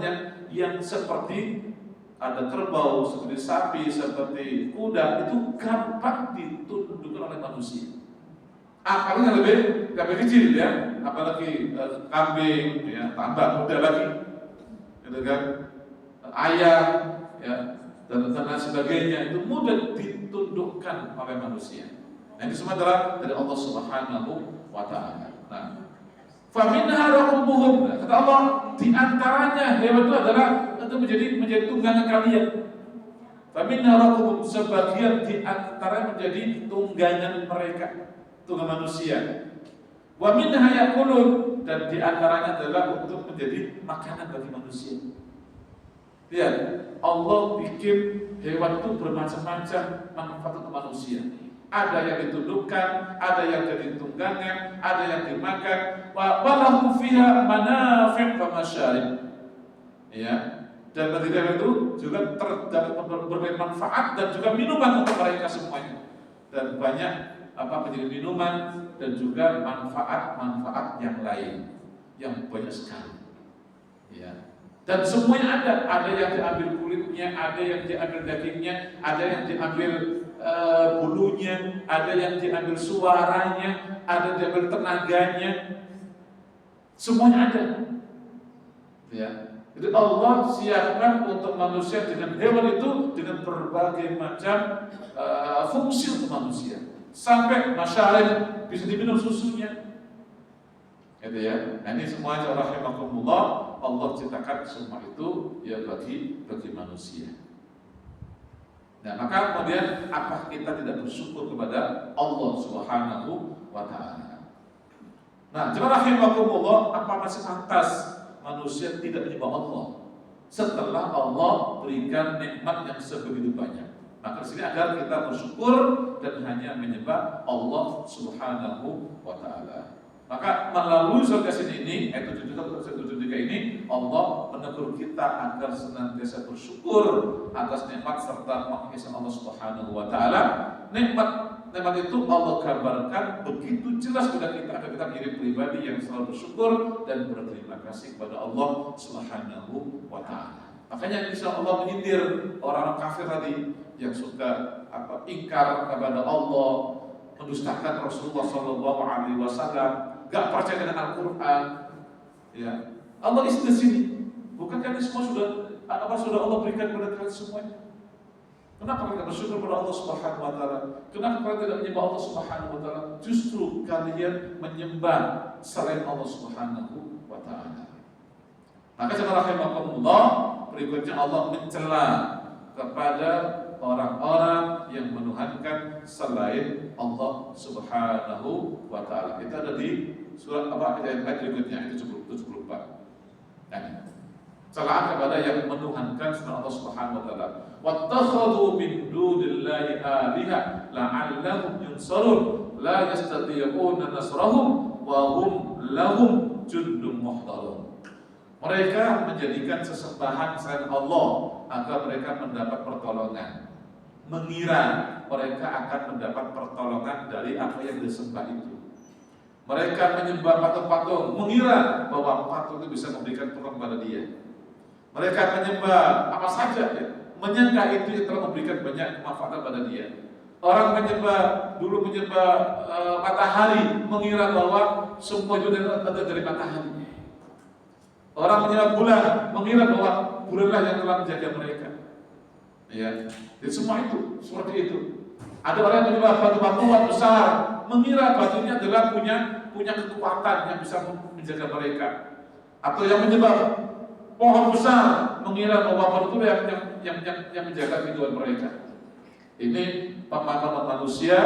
yang seperti ada kerbau, seperti sapi, seperti kuda, itu gampang ditundukkan oleh manusia. Apalagi yang lebih kecil ya, apalagi kambing ya, tambah muda lagi, gitu kan, ayam ya, dan lain sebagainya itu mudah ditundukkan oleh manusia. Nah, ini semua adalah dari Allah Subhanahu wa Ta'ala. Nah, faminha rakubuhum, kata Allah, di antaranya hewan itu adalah itu menjadi tunggangan kalian. Faminha rakubuhum, sebagian di antara menjadi tunggangan mereka, tunggangan manusia. Wa minha yakulun, dan di antaranya adalah untuk menjadi makanan bagi manusia. Lihat, Allah bikin hewan itu bermacam-macam manfaat untuk manusia. Ada yang ditundukkan, ada yang jadi tunggangan, ada yang dimakan. Walahu fiha manafi' wa masyarib. Ya, dan bagi hewan itu juga terdapat berbagai manfaat dan juga minuman untuk mereka semuanya. Dan banyak menjadi minuman dan juga manfaat-manfaat yang lain yang banyak sekali. Ya. Dan semuanya ada yang diambil kulitnya, ada yang diambil dagingnya, ada yang diambil bulunya, ada yang diambil suaranya, ada yang diambil tenaganya, semuanya ada. Ya. Jadi Allah siapkan untuk manusia dengan hewan itu dengan berbagai macam fungsi untuk manusia. Sampai masyarakat bisa diminum susunya. Gitu ya. Nah, ini semuanya rahimakumullah, Allah ciptakan semua itu ya bagi manusia. Nah, maka kemudian apa kita tidak bersyukur kepada Allah Subhanahu wa Ta'ala? Nah, jemaah rahimakumullah, apa masih pantas manusia tidak menyembah Allah setelah Allah berikan nikmat yang sebegitu banyak? Maka di sini agar kita bersyukur dan hanya menyembah Allah Subhanahu wa Ta'ala. Maka melalui surga ini, ayat 73 ini, Allah menegur kita agar senantiasa bersyukur atas nikmat serta mengasihi Allah Subhanahu wa Ta'ala. Nikmat itu Allah gambarkan begitu jelas kepada kita agar kita menjadi pribadi yang selalu bersyukur dan berterima kasih kepada Allah Subhanahu wa Ta'ala. Makanya insya Allah menyindir orang-orang kafir tadi yang suka ingkar kepada Allah, mendustakan Rasulullah SAW, gak percaya dengan Al-Quran, ya. Allah isi di sini. Bukankah ini semua sudah Allah berikan kepada kalian semuanya? Kenapa kalian bersyukur kepada Allah Subhanahu wa Ta'ala? Kenapa kalian tidak menyembah Allah Subhanahu wa Ta'ala? Justru kalian menyembah selain Allah Subhanahu wa Ta'ala. Maka jemaah rahimakumullah, berikutnya Allah mencela kepada orang-orang yang menuhankan selain Allah Subhanahu wa Ta'ala. Itu ada di surat ayat berikutnya, ayat 74. Celaan kepada yang menuhankan selain Allah Subhanahu wa Ta'ala. Wattakhadhu min dunillahi aliha la'allahum yunsarun la yastati'una nasrahum wa hum lahum jundum muhdarun. Mereka menjadikan sesembahan selain Allah agar mereka mendapat pertolongan, mengira mereka akan mendapat pertolongan dari apa yang disembah itu. Mereka menyembah patung-patung, mengira bahwa patung itu bisa memberikan pertolongan kepada dia. Mereka menyembah apa saja, ya, menyangka itu yang telah memberikan banyak manfaat pada dia. Orang dulu menyembah matahari, mengira bahwa semua itu ada dari matahari. Orang menyembah bulan, mengira bahwa bulanlah yang telah menjaga mereka. Ya, jadi semua itu seperti itu. Ada orang yang menyembah batu-batuan besar, mengira batunya adalah punya kekuatan yang bisa menjaga mereka. Atau yang menyembah pohon besar, mengira bahwa pohon itu yang menjaga kehidupan mereka. Ini pemahaman manusia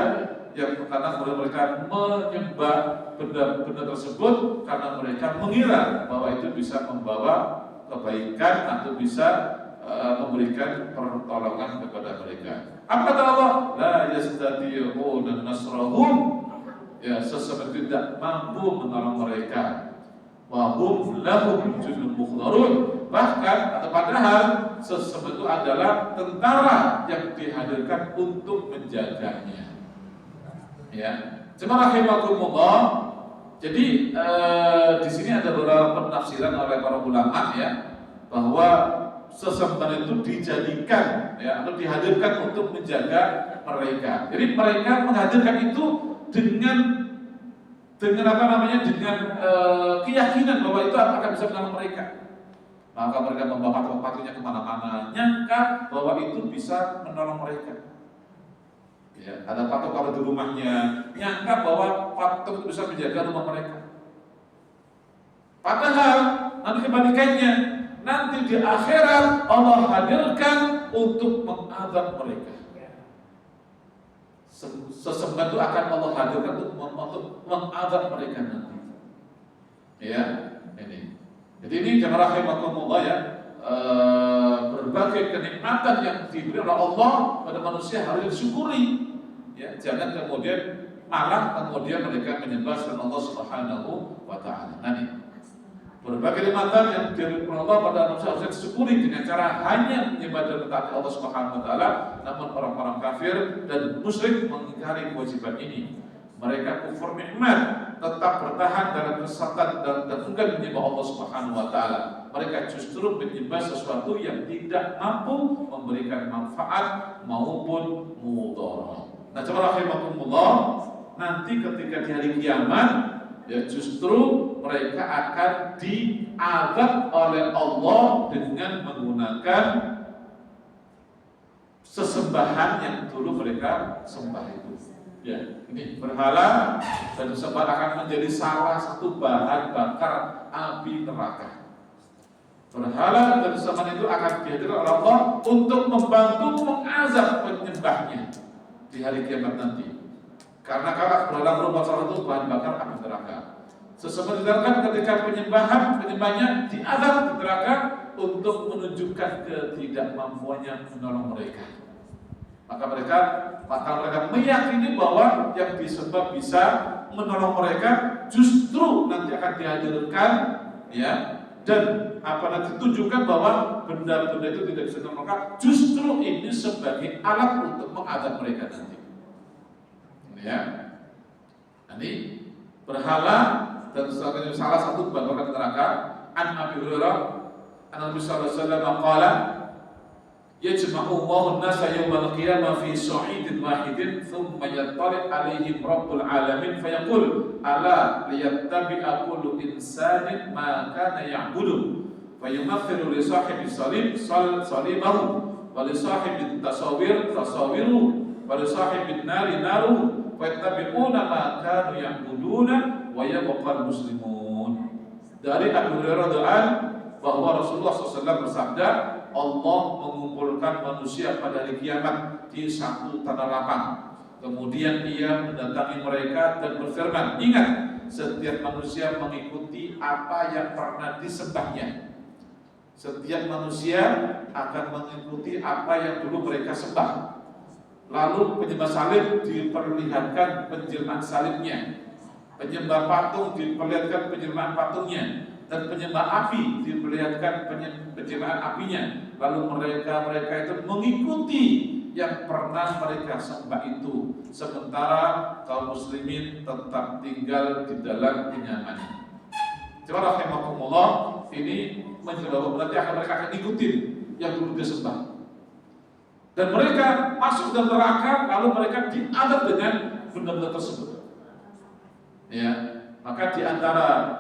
yang karena mereka menyembah benda-benda tersebut karena mereka mengira bahwa itu bisa membawa kebaikan atau bisa memberikan pertolongan kepada mereka. Apa kata Allah? La yastati'una nasrahum, ya, seseorang tidak mampu menolong mereka. Wa hum lahum jundun muhdarun, bahkan atau padahal seseorang itu adalah tentara yang dihadirkan untuk menjaganya. Ya, jemaah rahimakumullah. Jadi di sini ada beberapa penafsiran oleh para ulama, ya, bahwa sesembahan itu dijadikan, ya, atau dihadirkan untuk menjaga mereka. Jadi mereka menghadirkan itu dengan dengan apa namanya, dengan keyakinan bahwa itu akan bisa menolong mereka. Maka mereka membawa patung-patungnya kemana-mana, nyangka bahwa itu bisa menolong mereka. Ya, ada patung kalau di rumahnya, nyangka bahwa patung itu bisa menjaga rumah mereka. Padahal nanti kebalikannya, nanti di akhirat Allah hadirkan untuk mengazab mereka. Sesembah itu akan Allah hadirkan untuk mengazab mereka nanti. Ya, ini. Jadi ini jemaah rahimakumullah ya, berbagai kenikmatan yang diberi oleh Allah pada manusia harus disyukuri. Ya, jangan kemudian malah kemudian mereka menyembah selain Allah Subhanahu wa taala. Nah, ini berbagai nikmatan yang diberi oleh Allah pada manusia harus disyukuri dengan cara hanya menyembah dan mentaati Allah Subhanahu wa taala. Namun orang-orang kafir dan musyrik mengingkari kewajiban ini. Mereka kufur nikmat, tetap bertahan dalam kesesatan dan enggan menyembah Allah Subhanahu wa taala. Mereka justru menyembah sesuatu yang tidak mampu memberikan manfaat maupun mudarat. Nah, coba rahimakumullah, nanti ketika di hari kiamat ya justru mereka akan diazab oleh Allah dengan menggunakan sesembahan yang dulu mereka sembah itu. Ya, ini berhala dan disembah akan menjadi salah satu bahan bakar api neraka. Berhala dan sesembahan itu akan dihadirkan oleh Allah untuk membantu mengazab penyembahnya di hari kiamat nanti. Karena kalau berhala berupa salah satu bahan bakar api neraka. Sesembahan diterangkan ketika penyembahnya diazab di neraka untuk menunjukkan ketidakmampuannya menolong mereka. Maka mereka meyakini bahwa yang disembah bisa menolong mereka, justru nanti akan dihadirkan ya, dan nanti tunjukkan bahwa benda-benda itu tidak bisa menolong mereka, justru ini sebagai alat untuk mengazab mereka nanti. Ya, ini berhala dan salah satu bahan neraka. An Abi Hurairah, Nabi sallallahu alaihi wasallam qala yajma'u Allahu an-nasa yawmal qiyamah fi sa'idin wahidin thumma yattali' 'alaihim rabbul alamin fayaqul ala liyattabi'a kullu insanin ma kana ya'budu fayumathilu li sahibi salibahu wa li sahibi tasawiru wa li sahibi nari naruhu wa yattabi'una ma kanu ya'buduna wa yabqal muslimun. Dari Abu Hurairah bahwa Rasulullah SAW bersabda, Allah mengumpulkan manusia pada hari kiamat di satu tanah lapang. Kemudian Ia mendatangi mereka dan berfirman, ingat, setiap manusia mengikuti apa yang pernah disembahnya. Setiap manusia akan mengikuti apa yang dulu mereka sembah. Lalu penyembah salib diperlihatkan penjelmaan salibnya, penyembah patung diperlihatkan penjelmaan patungnya, dan penyembah api diperlihatkan penjelmaan apinya. Lalu mereka itu mengikuti yang pernah mereka sembah itu, sementara kaum muslimin tetap tinggal di dalam kenyamanan. Coba rahimakumullah, ini menjelaskan berarti mereka akan ikutin yang dulu disembah. Dan mereka masuk dalam neraka, lalu mereka diazab dengan benda-benda tersebut. Ya, maka di antara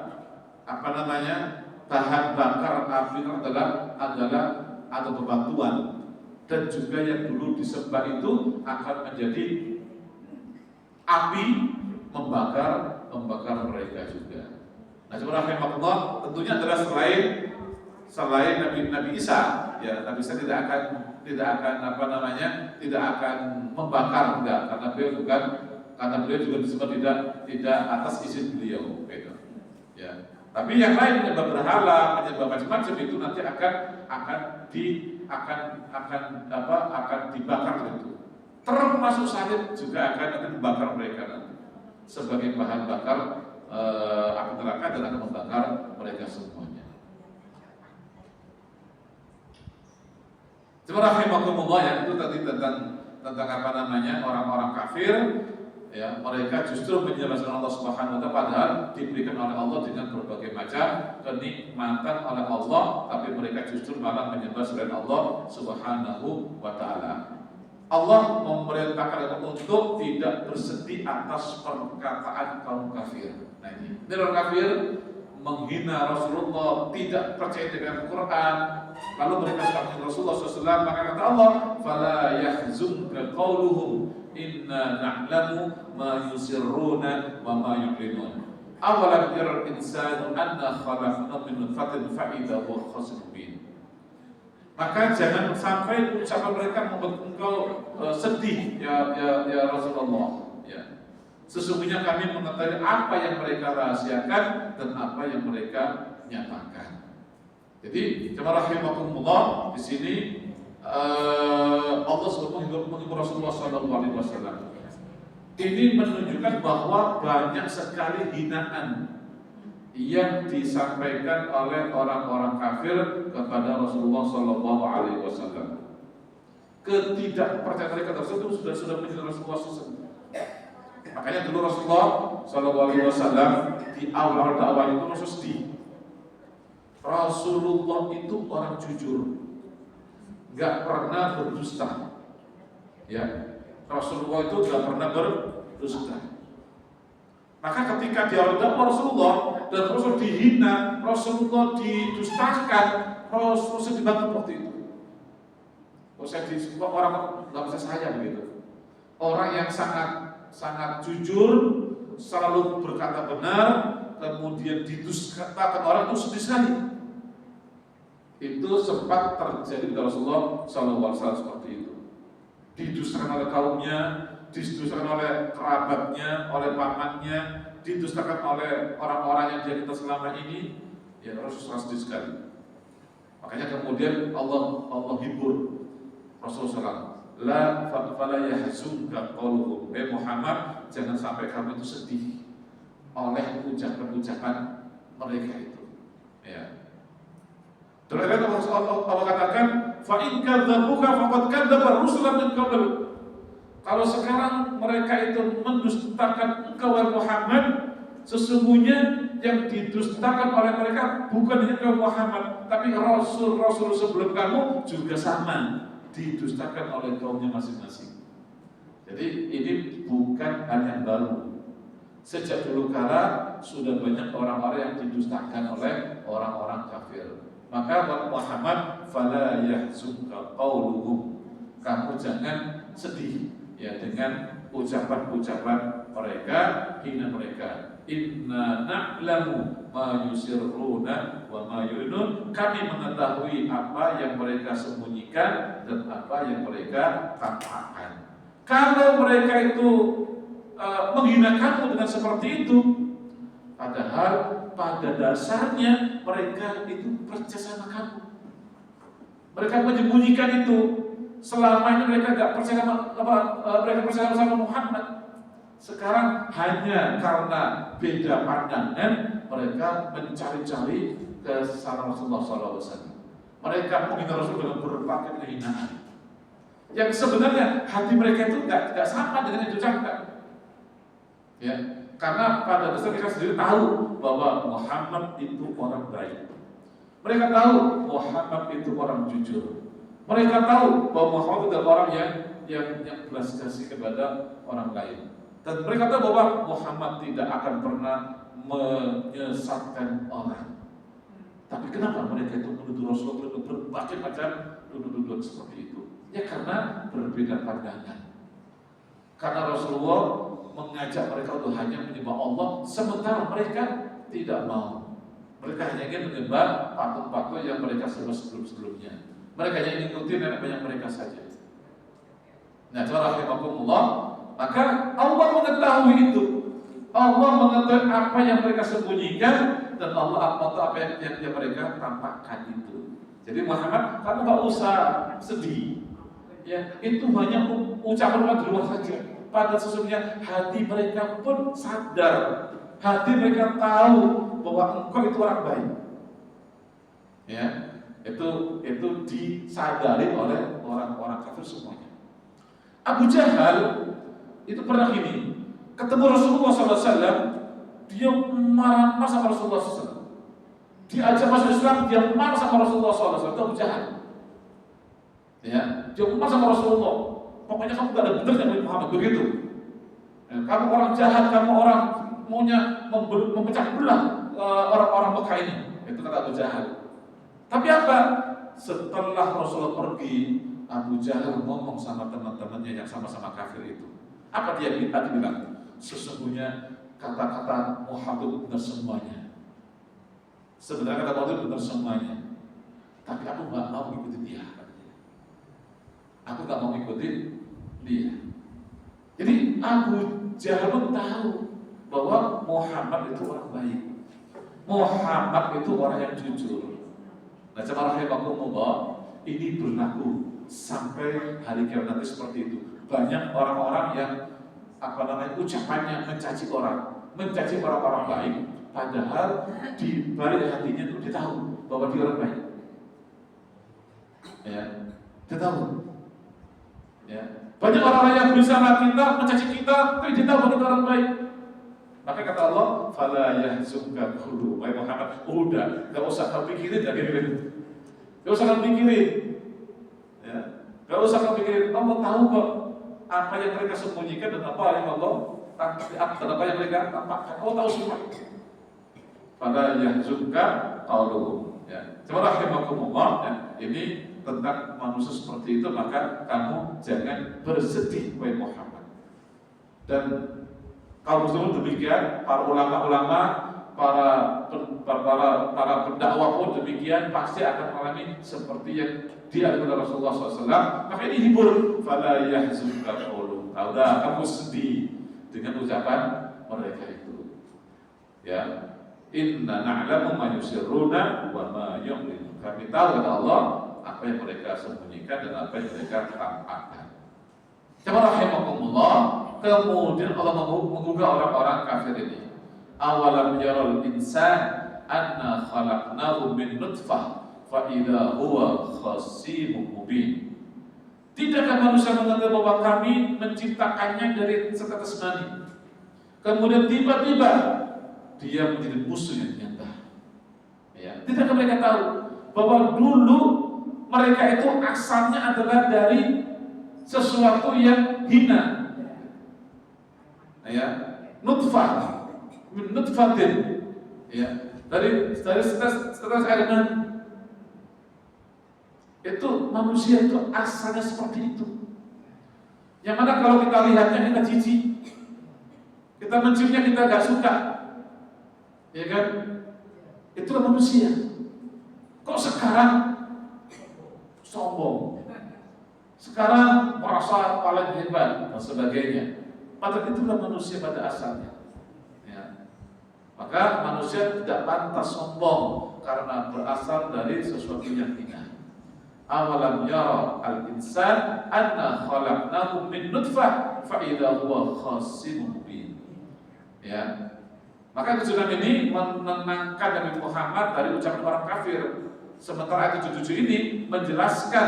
bahan bakar api adalah atau bebatuan, dan juga yang dulu disembah itu akan menjadi api membakar mereka juga. Nah, sebenarnya rahimahullah tentunya adalah selain Nabi Isa, ya, Nabi Isa tidak akan membakar, enggak, karena beliau juga disebut tidak atas izin beliau, gitu. Ya. Tapi yang lain menyembah berhala, menyembah macam-macam itu nanti akan dibakar itu. Termasuk salib juga akan dibakar mereka nanti sebagai bahan bakar api neraka dan akan membakar mereka semuanya. Bismillahirrahmanirrahim. Ya, itu tadi tentang orang-orang kafir. Ya, mereka justru menyembah Allah Subhanahu wa taala padahal diberikan oleh Allah dengan berbagai macam kenikmatan oleh Allah, tapi mereka justru malah menyembah selain Allah Subhanahu wa taala. Allah memerintahkan untuk tidak bersedih atas perkataan kaum kafir. Nah ini orang kafir menghina Rasulullah, tidak percaya dengan Quran, lalu mereka sudah menghina Rasulullah SAW, maka kata Allah, "Fala yahzunka qawluhum, inna na'lamu ma yusirruna wa ma yu'linun. Awalam yaral insanu anna khalaqnahu min nutfatin fa idza huwa khasimun mubin." Maka jangan sampai ucapan mereka membuat engkau sedih ya Rasulullah. Ya. Sesungguhnya kami mengetahui apa yang mereka rahasiakan dan apa yang mereka nyatakan. Jadi, jemaah rahimakumullah, di sini Allah sudah menghibur Rasulullah SAW. Ini menunjukkan bahwa banyak sekali hinaan yang disampaikan oleh orang-orang kafir kepada Rasulullah SAW. Ketidakpercayaan mereka tersebut sudah menjadi Rasulullah SAW. Makanya dulu Rasulullah SAW di awal dakwah itu Rasul sedih. Rasulullah itu orang jujur, nggak pernah berdusta. Ya, Rasulullah itu nggak pernah berdusta. Maka ketika di awal dakwah Rasulullah dan Rasul dihina, Rasulullah didustakan, Rasul dibantu seperti itu. Saya disebut orang nggak bisa saya begitu. Orang yang sangat jujur, selalu berkata benar, kemudian didustakan orang itu sedih sekali. Itu sempat terjadi pada Rasulullah SAW seperti itu. Didustakan oleh kaumnya, didustakan oleh kerabatnya, oleh pamannya, didustakan oleh orang-orang yang dia kita selama ini. Ya Rasulullah sedih sekali. Makanya kemudian Allah hibur Rasulullah. La fala yahzunka qawluhum. Muhammad, jangan sampai kamu itu sedih oleh ucapan-ucapan mereka itu. Ya. Terus Allah katakan, fa in kadzabuka faqad kadzdzaba rusulan min qabl. Kalau sekarang mereka itu mendustakan engkau Muhammad, sesungguhnya yang didustakan oleh mereka bukan hanya engkau Muhammad, tapi rasul-rasul sebelum kamu juga sama, didustakan oleh kaumnya masing-masing. Jadi ini bukan hal yang baru. Sejak dulu kala sudah banyak orang-orang yang didustakan oleh orang-orang kafir. Maka Muhammad, fala yahzunka qawluhum, kamu jangan sedih ya dengan ucapan-ucapan mereka, hina mereka. Inna na'lamu ma yusirruna wa ma yu'linun. Kami mengetahui apa yang mereka sembunyikan dan apa yang mereka tampakkan. Kalau mereka itu menghina kamu dengan seperti itu, padahal pada dasarnya mereka itu percaya sama kamu. Mereka menyembunyikan itu. Selama ini mereka tidak percaya mereka percaya sama Muhammad. Sekarang hanya karena beda pandangan mereka mencari-cari kesalahan Rasulullah SAW. Mereka menghina Rasul dengan berbagai kehinaan. Yang sebenarnya hati mereka itu tidak sama dengan yang diucapkan. Ya, karena pada dasar mereka sendiri tahu bahwa Muhammad itu orang baik. Mereka tahu Muhammad itu orang jujur. Mereka tahu bahwa Muhammad itu adalah orang yang belas kasih kepada orang lain. Dan mereka tahu bahwa Muhammad tidak akan pernah menyesatkan orang. Tapi kenapa mereka itu menuduh Rasulullah dengan berbagai macam tuduhan seperti itu? Ya karena berbeda pandangan. Karena Rasulullah mengajak mereka untuk hanya menyembah Allah, sementara mereka tidak mau. Mereka hanya ingin menyembah patung-patung yang mereka sembah sebelum-sebelumnya. Mereka hanya ingin ikuti nenek moyang mereka saja. Nah, rahimahumullah, maka Allah mengetahui itu. Allah mengetahui apa yang mereka sembunyikan dan Allah apa yang mereka tampakkan itu. Jadi Muhammad, kamu gak usah sedih. Ya, itu hanya ucapan di luar saja. Pada sesungguhnya hati mereka pun sadar, hati mereka tahu bahwa engkau itu orang baik. Ya, itu disadari oleh orang-orang kafir semuanya. Abu Jahal itu pernah gini, ketemu Rasulullah SAW, dia marah sama Rasulullah SAW. Diajak masuk Islam, dia marah sama Rasulullah SAW. Itu Abu Jahal. Ya, dia marah sama Rasulullah. pokoknya kamu gak ada benernya Nabi Muhammad, begitu. Kamu orang jahat, kamu orang maunya memecah belah orang-orang Mekah ini. Itu kata Abu Jahal. Tapi apa? Setelah Rasulullah pergi, Abu Jahal ngomong sama teman-temannya yang sama-sama kafir itu. Apa dia bilang? Sesungguhnya kata-kata Muhammad benar semuanya. Sebenarnya kata Muhammad benar semuanya. Tapi aku gak mau ikutin dia. Aku gak mau ikutin dia. Jadi Abu Jahal pun tahu bahwa Muhammad itu orang baik. Muhammad itu orang yang jujur. Nah, jemaah rahimakumullah, ini berlaku sampai hari kiamat nanti seperti itu. Banyak orang-orang yang ucapannya mencaci orang-orang baik, padahal di balik hatinya itu dia tahu bahwa dia orang baik. Ya, dia tahu. Ya. Banyak orang yang bersama kita, mencaci kita, tapi dia tahu bahwa kita orang baik. Maka kata Allah, "Fala yahzunka qulu." Wahai Muhammad, udah, enggak usah kau pikirin lagi ini. Enggak usah kau pikirin. Ya. Enggak usah kau pikirin. Allah tahu kok apa yang mereka sembunyikan dan apa yang Allah dan apa yang mereka tampakkan. Allah tahu semua. Fala yahzunka qulu. Ya. Jemaah rahimakumullah, ya. Ini tentang manusia seperti itu, maka kamu jangan bersedih, wahai Muhammad. Dan kalau betul demikian, para ulama-ulama, para pendakwah pun demikian, pasti akan mengalami seperti yang dialami oleh Rasulullah SAW. Maka ini hibur, fala yahzunka qawluhum. Dah kamu sedih dengan ucapan mereka itu. Ya, inna na'lamu ma yusirruna wa ma yu'linu. Kami tahu kata Allah apa yang mereka sembunyikan dan apa yang mereka tampakkan. Jemaah rahimakumullah, kemudian Allah menggugah orang-orang kafir ini. Awalam yaral insan anna khalaqnahu min nutfah fa idza huwa khasimun mubin. Tidakkah manusia menganggap bahwa kami menciptakannya dari setetes mani, kemudian tiba-tiba dia menjadi musuh yang nyata. Ya, tidakkah mereka tahu bahwa dulu mereka itu asalnya adalah dari sesuatu yang hina. Ya, nutfah, min nutfatin. Ya, dari setetes air mani. Itu manusia itu asalnya seperti itu. Yang mana kalau kita lihatnya kita jijik, kita menciumnya kita gak suka, ya kan? Itulah manusia. Kok sekarang sombong, sekarang merasa paling hebat dan sebagainya? Padahal itulah manusia pada asalnya. Ya. Maka manusia tidak pantas sombong karena berasal dari sesuatu yang hina. Awalam yara al-insan anna khalaqnahu min nutfah fa idza huwa khasimun mubin. Ya. Maka tujuan ini menenangkan Nabi Muhammad dari ucapan orang kafir. Sementara ayat 77 ini menjelaskan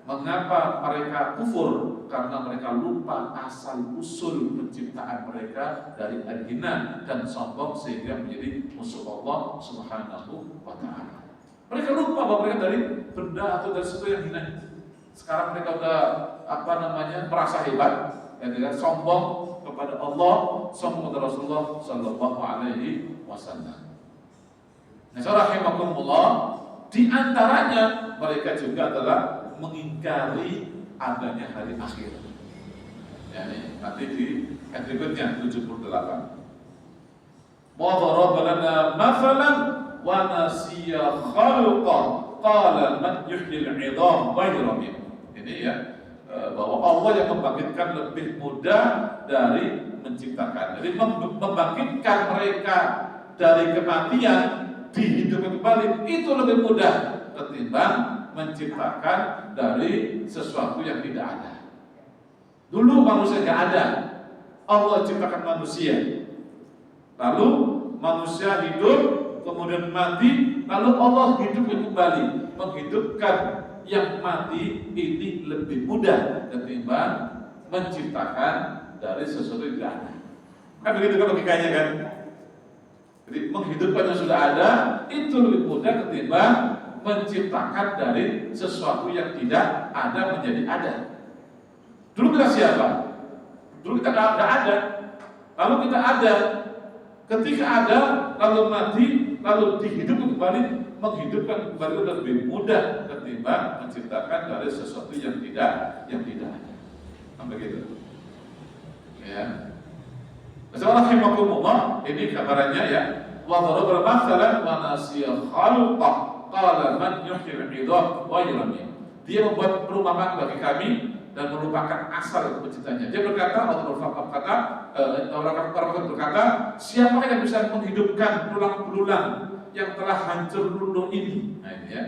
mengapa mereka kufur, karena mereka lupa asal usul penciptaan mereka dari al-hina dan sombong sehingga menjadi musuh Allah Subhanahu wa taala. Mereka lupa bahwa mereka dari benda atau dari sesuatu yang hina. Sekarang mereka udah merasa hebat, ya, sombong kepada Allah, sombong kepada Rasulullah Sallallahu Alaihi Wasallam. Nah, rahimakumullah, di antaranya mereka juga adalah mengingkari adanya hari akhir. Ya, ini nanti di ayat berikutnya 78. Wa daraba lana mathalan wa nasiya khalqa qala man yuhyil 'idham ghayra min. Ini ya, bahwa Allah yang membangkitkan lebih mudah dari menciptakan. Jadi membangkitkan mereka dari kematian, dihidupkan kembali itu lebih mudah ketimbang menciptakan dari sesuatu yang tidak ada. Dulu manusia tidak ada, Allah ciptakan manusia, lalu manusia hidup, kemudian mati, lalu Allah hidupkan kembali. Menghidupkan yang mati ini lebih mudah ketimbang menciptakan dari sesuatu yang tidak ada. Kan begitu kan logikanya kan? Jadi menghidupkan yang sudah ada itu lebih mudah ketimbang menciptakan dari sesuatu yang tidak ada menjadi ada. Dulu kita siapa? Dulu kita nggak ada. Lalu kita ada. Ketika ada, lalu mati, lalu dihidupkan kembali, menghidupkan kembali itu lebih mudah ketimbang menciptakan dari sesuatu yang tidak ada. Sampai gitu. Ya. Bismillahirrahmanirrahim. Ini kabarannya ya. Wa daraba mathalan wa nasiya khalqah qala man yuhyil 'idham wa yurmi. Dia membuat perumpamaan bagi kami dan melupakan asal penciptanya. Dia berkata, orang berkata, siapa yang bisa menghidupkan tulang-belulang yang telah hancur runtuh ini? Nah ini ya.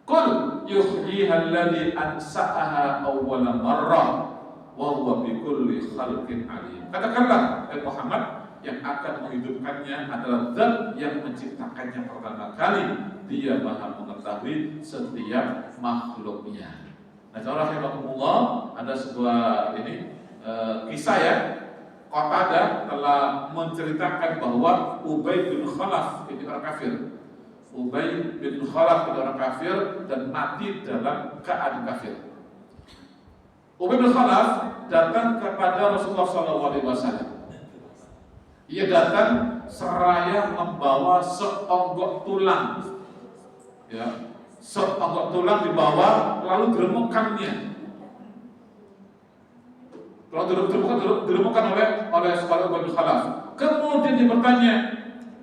Qul yuhyiha alladhi ansa'aha awwala marrah wa huwa bikulli khalqin alim. Katakanlah, Muhammad, yang akan menghidupkannya adalah Zat yang menciptakannya pertama kali. Dia Maha mengetahui setiap makhluknya. Nah, rahimahumullah, ada sebuah kisah ya. Qatadah telah menceritakan bahwa Ubay bin Khalaf ini orang kafir. Ubay bin Khalaf ini orang kafir dan mati dalam keadaan kafir. Ubay bin Khalaf datang kepada Rasulullah SAW. Ia datang seraya membawa seonggok tulang, ya, seonggok tulang dibawa, lalu diremukannya. Lalu diremukan oleh seorang Ubay bin Khalaf. Kemudian dia bertanya,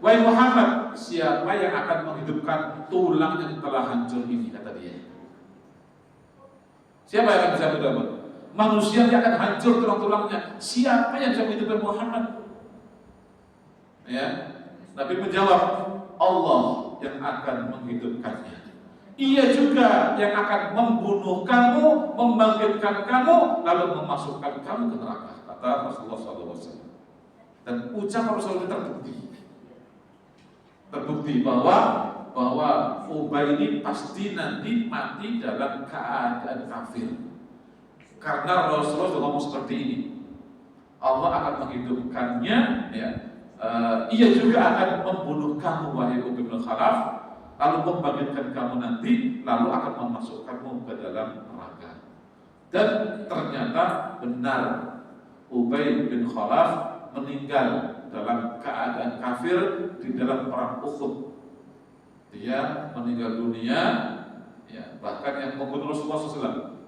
wahai Muhammad, siapa yang akan menghidupkan tulang yang telah hancur ini? Kata dia. Siapa yang akan bisa menghidupkan? Manusia yang akan hancur tulang-tulangnya. Siapa yang bisa menghidupkan Muhammad? Ya, Nabi menjawab, Allah yang akan menghidupkannya. Ia juga yang akan membunuh kamu, membangkitkan kamu, lalu memasukkan kamu ke neraka. Kata Rasulullah SAW. Dan ucapan Rasulullah terbukti bahwa Ubay ini pasti nanti mati dalam keadaan kafir. Karena Rasulullah sudah ngomong seperti ini. Allah akan menghidupkannya, ya. Ia juga akan membunuh kamu, wahai Ubay bin Khalaf, lalu membangkitkan kamu nanti, lalu akan memasukkanmu ke dalam neraka. Dan ternyata benar, Ubay bin Khalaf meninggal dalam keadaan kafir di dalam perang Uhud. Dia meninggal dunia, ya, bahkan yang membunuh Rasulullah SAW.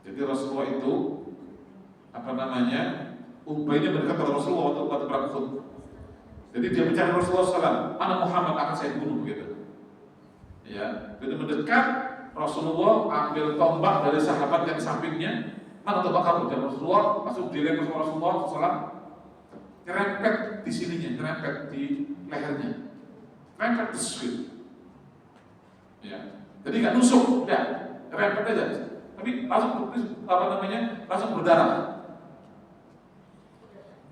Jadi Rasulullah itu Ubay ini mendekat pada Rasulullah waktu perang Uhud. Jadi dia mencari Rasulullah SAW, mana Muhammad akan saya bunuh gitu. Ya, jadi mendekat, Rasulullah ambil tombak dari sahabat yang sampingnya. Mana tombak kamu? Dan Rasulullah masuk dilempar sama Rasulullah SAW, nyerempet di sininya, nyerempet di lehernya, nyerempet di sini. Ya, jadi nggak nusuk, ya, nyerempet aja. Tapi langsung langsung berdarah.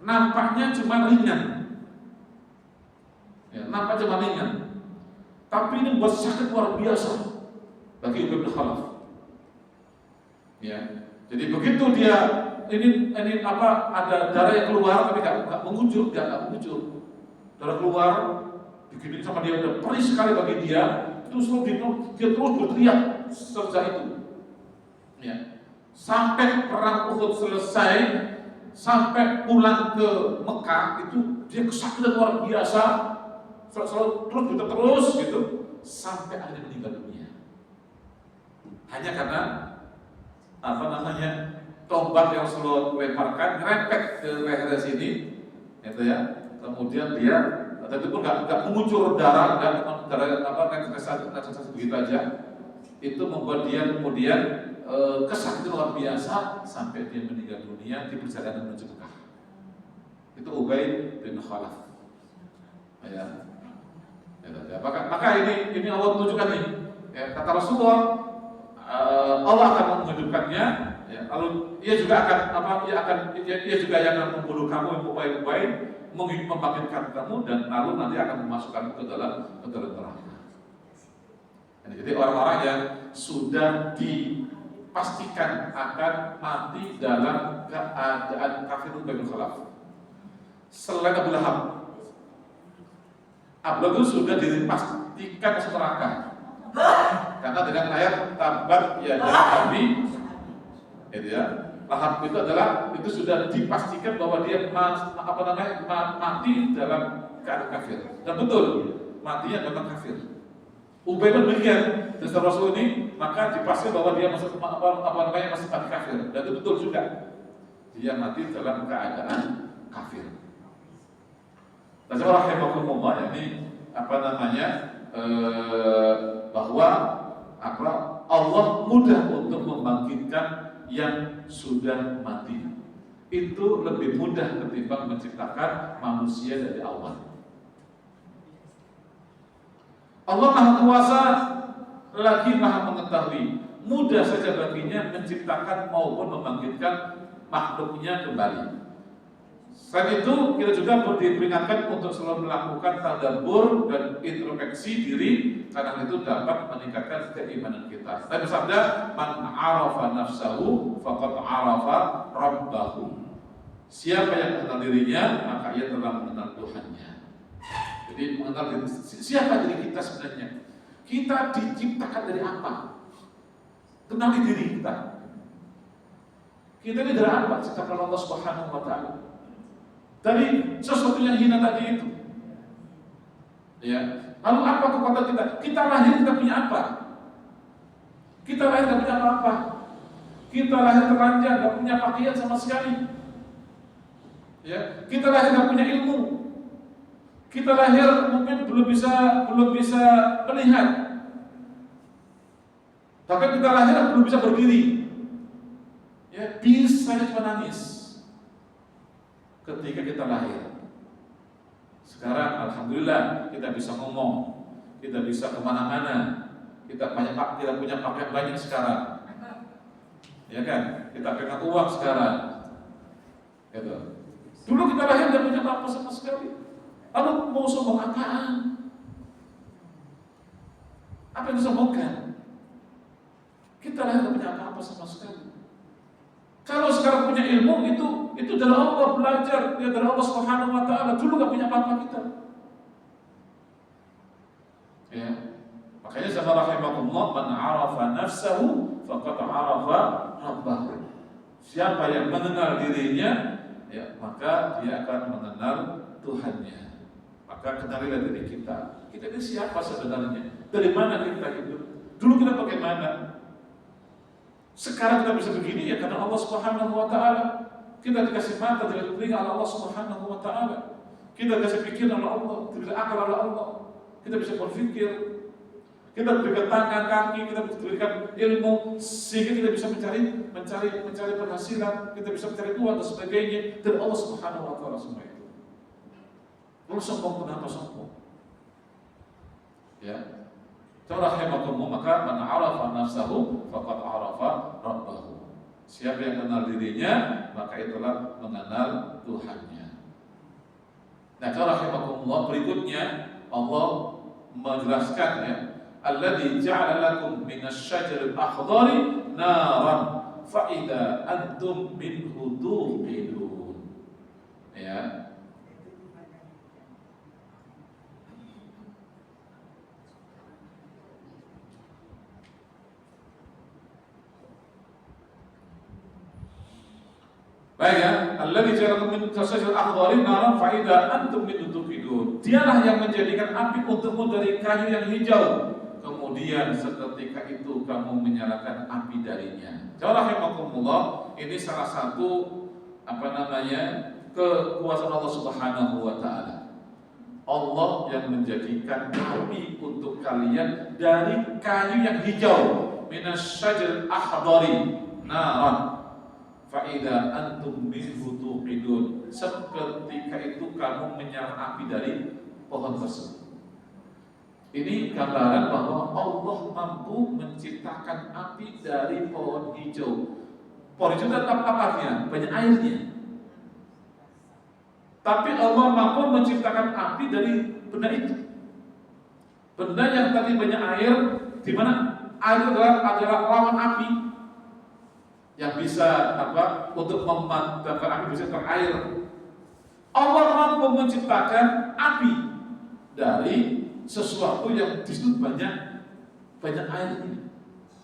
Nampaknya cuma ringan. Ya, nampak cuma ringan, tapi ini buat sakit luar biasa bagi Ubay bin Khalaf. Ya, jadi begitu dia ada darah yang keluar tapi nggak mengucur, darah keluar, bikin sama dia udah perih sekali bagi dia, terus dia terus berteriak sejak itu. Ya, sampai perang Uhud selesai, sampai pulang ke Mekah itu dia kesakitan luar biasa. Selalu terus gitu sampai akhirnya meninggal dunia. Hanya karena tombak yang selalu lemparkan ngerempet ke leher sini, gitu ya. Kemudian dia itu pun nggak mengucur darah dan begitu aja. Itu membuat dia kemudian kesakitan luar biasa sampai dia meninggal dunia di perjalanan menuju Mekah. Itu Ubay bin Khalaf. Ya. Maka ini Allah tunjukkan nih, ya, kata Rasulullah, Allah akan menghidupkannya, ya, lalu ia juga yang akan membunuh kamu, membangkitkan kamu, dan lalu nanti akan memasukkanmu ke dalam neraka. Jadi orang-orang yang sudah dipastikan akan mati dalam keadaan kafir Ubay bin Khalaf. Selain Abu Lahab itu sudah dipastikan masuk neraka. Karena dengan ayat tabat ya dari Nabi, Gitu ya. Lahap itu adalah itu sudah dipastikan bahwa dia mati dalam keadaan kafir. Dan betul, matinya dalam kafir. Ubay pun demikian. Setelah Rasul ini maka dipastikan bahwa dia masih mati kafir. Dan itu betul juga. Dia mati dalam keadaan kafir. Dan rahimahumullah ini bahwa Allah mudah untuk membangkitkan yang sudah mati. Itu lebih mudah ketimbang menciptakan manusia dari awal. Allah Maha Kuasa lagi Maha Mengetahui. Mudah saja baginya menciptakan maupun membangkitkan makhluknya kembali. Selain itu, kita juga perlu diperingatkan untuk selalu melakukan tadabbur dan introspeksi diri, karena itu dapat meningkatkan keimanan kita. Nabi bersabda, "Man 'arafa nafsahu faqad 'arafa rabbahu." Siapa yang mengenal dirinya, maka ia telah mengenal Tuhannya. Jadi mengenal diri, siapa diri kita sebenarnya? Kita diciptakan dari apa? Kenali diri kita. Kita ini dari apa? Ciptakan Allah Subhanahu wa Ta'ala. Dari sesuatu yang hina tadi itu. Ya. Lalu apa kekuatan kita? Kita lahir kita punya apa? Kita lahir tidak punya apa-apa. Kita lahir telanjang, tidak punya pakaian sama sekali. Ya. Kita lahir tidak punya ilmu. Kita lahir mungkin belum bisa melihat. Bahkan kita lahir belum bisa berdiri. Ya, bisa cuma nangis ketika kita lahir. Sekarang alhamdulillah kita bisa ngomong, kita bisa kemana-mana, kita punya pakaian banyak sekarang, ya kan? Kita pegang uang sekarang, gitu. Dulu kita lahir tidak punya apa sama sekali. Lalu mau sombong apaan? Apa yang disombongkan? Kita lahir tidak punya apa-apa sama sekali. Kalau sekarang punya ilmu itu dari Allah, belajar ya dari Allah Subhanahu wa Ta'ala. Dulu gak punya apa-apa kita. Ya. Makanya sama rahimahullah, man 'arafa nafsahu faqad 'arafa rabbahu. Siapa yang mengenal dirinya, ya, maka dia akan mengenal Tuhannya. Maka kenalilah diri kita. Kita ini siapa sebenarnya? Dari mana kita hidup? Dulu kita bagaimana? Sekarang kita bisa begini ya karena Allah Subhanahu wa Ta'ala. Kita dikasih mata, dikasih telinga oleh Allah Subhanahu wa Ta'ala. Kita dikasih pikiran oleh Allah, dikasih akal oleh Allah. Kita bisa berpikir. Kita diberikan tangan, kaki, kita diberikan ilmu sehingga kita bisa mencari penghasilan, kita bisa mencari uang dan sebagainya dari Allah Subhanahu wa Ta'ala semua itu. Lalu sombong, kenapa sombong? Ya. Rahimakumullah, maka man 'arafa nafsahu faqad 'arafa rabbahu. Siapa yang mengenal dirinya, maka itulah mengenal Tuhannya. Nah, rahimakumullah, berikutnya Allah menjelaskan ya, alladzi ja'ala lakum minasy-syajaril akhdari naran fa idza antum minhu tuqidun. Ya. Baik ya, alladzi ja'alakum min syajaratil akhdari naran fa idza antum minhu tuqidun. Dialah yang menjadikan api untukmu dari kayu yang hijau. Kemudian seketika itu kamu menyalakan api darinya. Rahimakumullah, ini salah satu kekuasaan Allah Subhanahu wa Ta'ala. Allah yang menjadikan api untuk kalian dari kayu yang hijau. Minasy syajaril akhdari naran fa'idha antum minhu tuqidun. Seketika itu kamu menyala api dari pohon tersebut. Ini gambaran bahwa Allah mampu menciptakan api dari pohon hijau. Pohon hijau tetap apa-apanya? Banyak airnya. Tapi Allah mampu menciptakan api dari benda itu. Benda yang tadi banyak air, di mana air adalah lawan api. Yang bisa untuk memadamkan api, bisa terair. Allah mampu menciptakan api dari sesuatu yang di situ banyak airnya.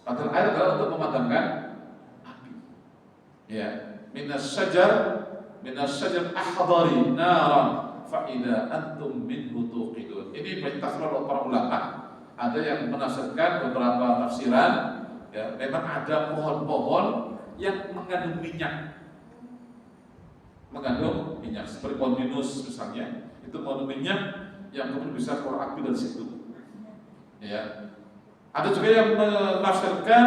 Padahal air adalah untuk memadamkan api. Ya, minas syajar ahdari naran fa idza antum minhu tuqidun. Ini tafsir oleh para ulama. Ada yang menafsirkan beberapa tafsiran, ya, memang ada pohon-pohon yang mengandung minyak. Seperti pohon pinus misalnya, itu pohon minyak yang kemudian bisa keluar api dari situ. Ya. Ada juga yang menafsirkan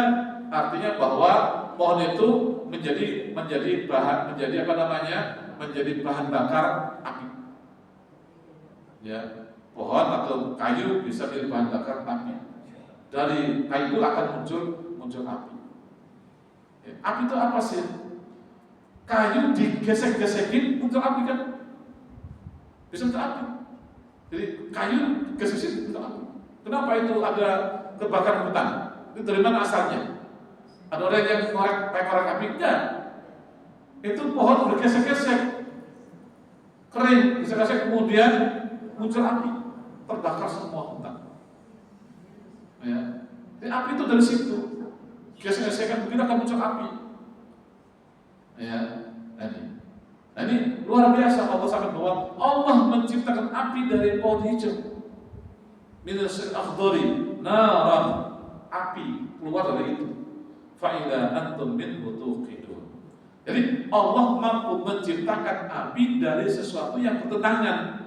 artinya bahwa pohon itu menjadi bahan bakar api. Ya, pohon atau kayu bisa menjadi bahan bakar api. Dari kayu itu akan muncul api. Ya, api itu apa sih? Kayu digesek-gesekin muncul api kan? Bisa muncul api. Jadi kayu digesek-gesekin muncul api. Kenapa itu ada kebakaran hutan? Itu dari mana asalnya? Ada orang yang korek api? Enggak. Itu pohon bergesek-gesek, kering, gesek-gesek, kemudian muncul api, terbakar semua hutan. Ya. Jadi api itu dari situ. Gesek-gesekan begini akan muncul api. Ya. Nah ini luar biasa. Allah sangat bahwa Allah menciptakan api dari pohon hijau. Minas akhdari naran, api keluar dari itu. Fa idza antum minhu tuqidun. Jadi Allah mampu menciptakan api dari sesuatu yang bertentangan,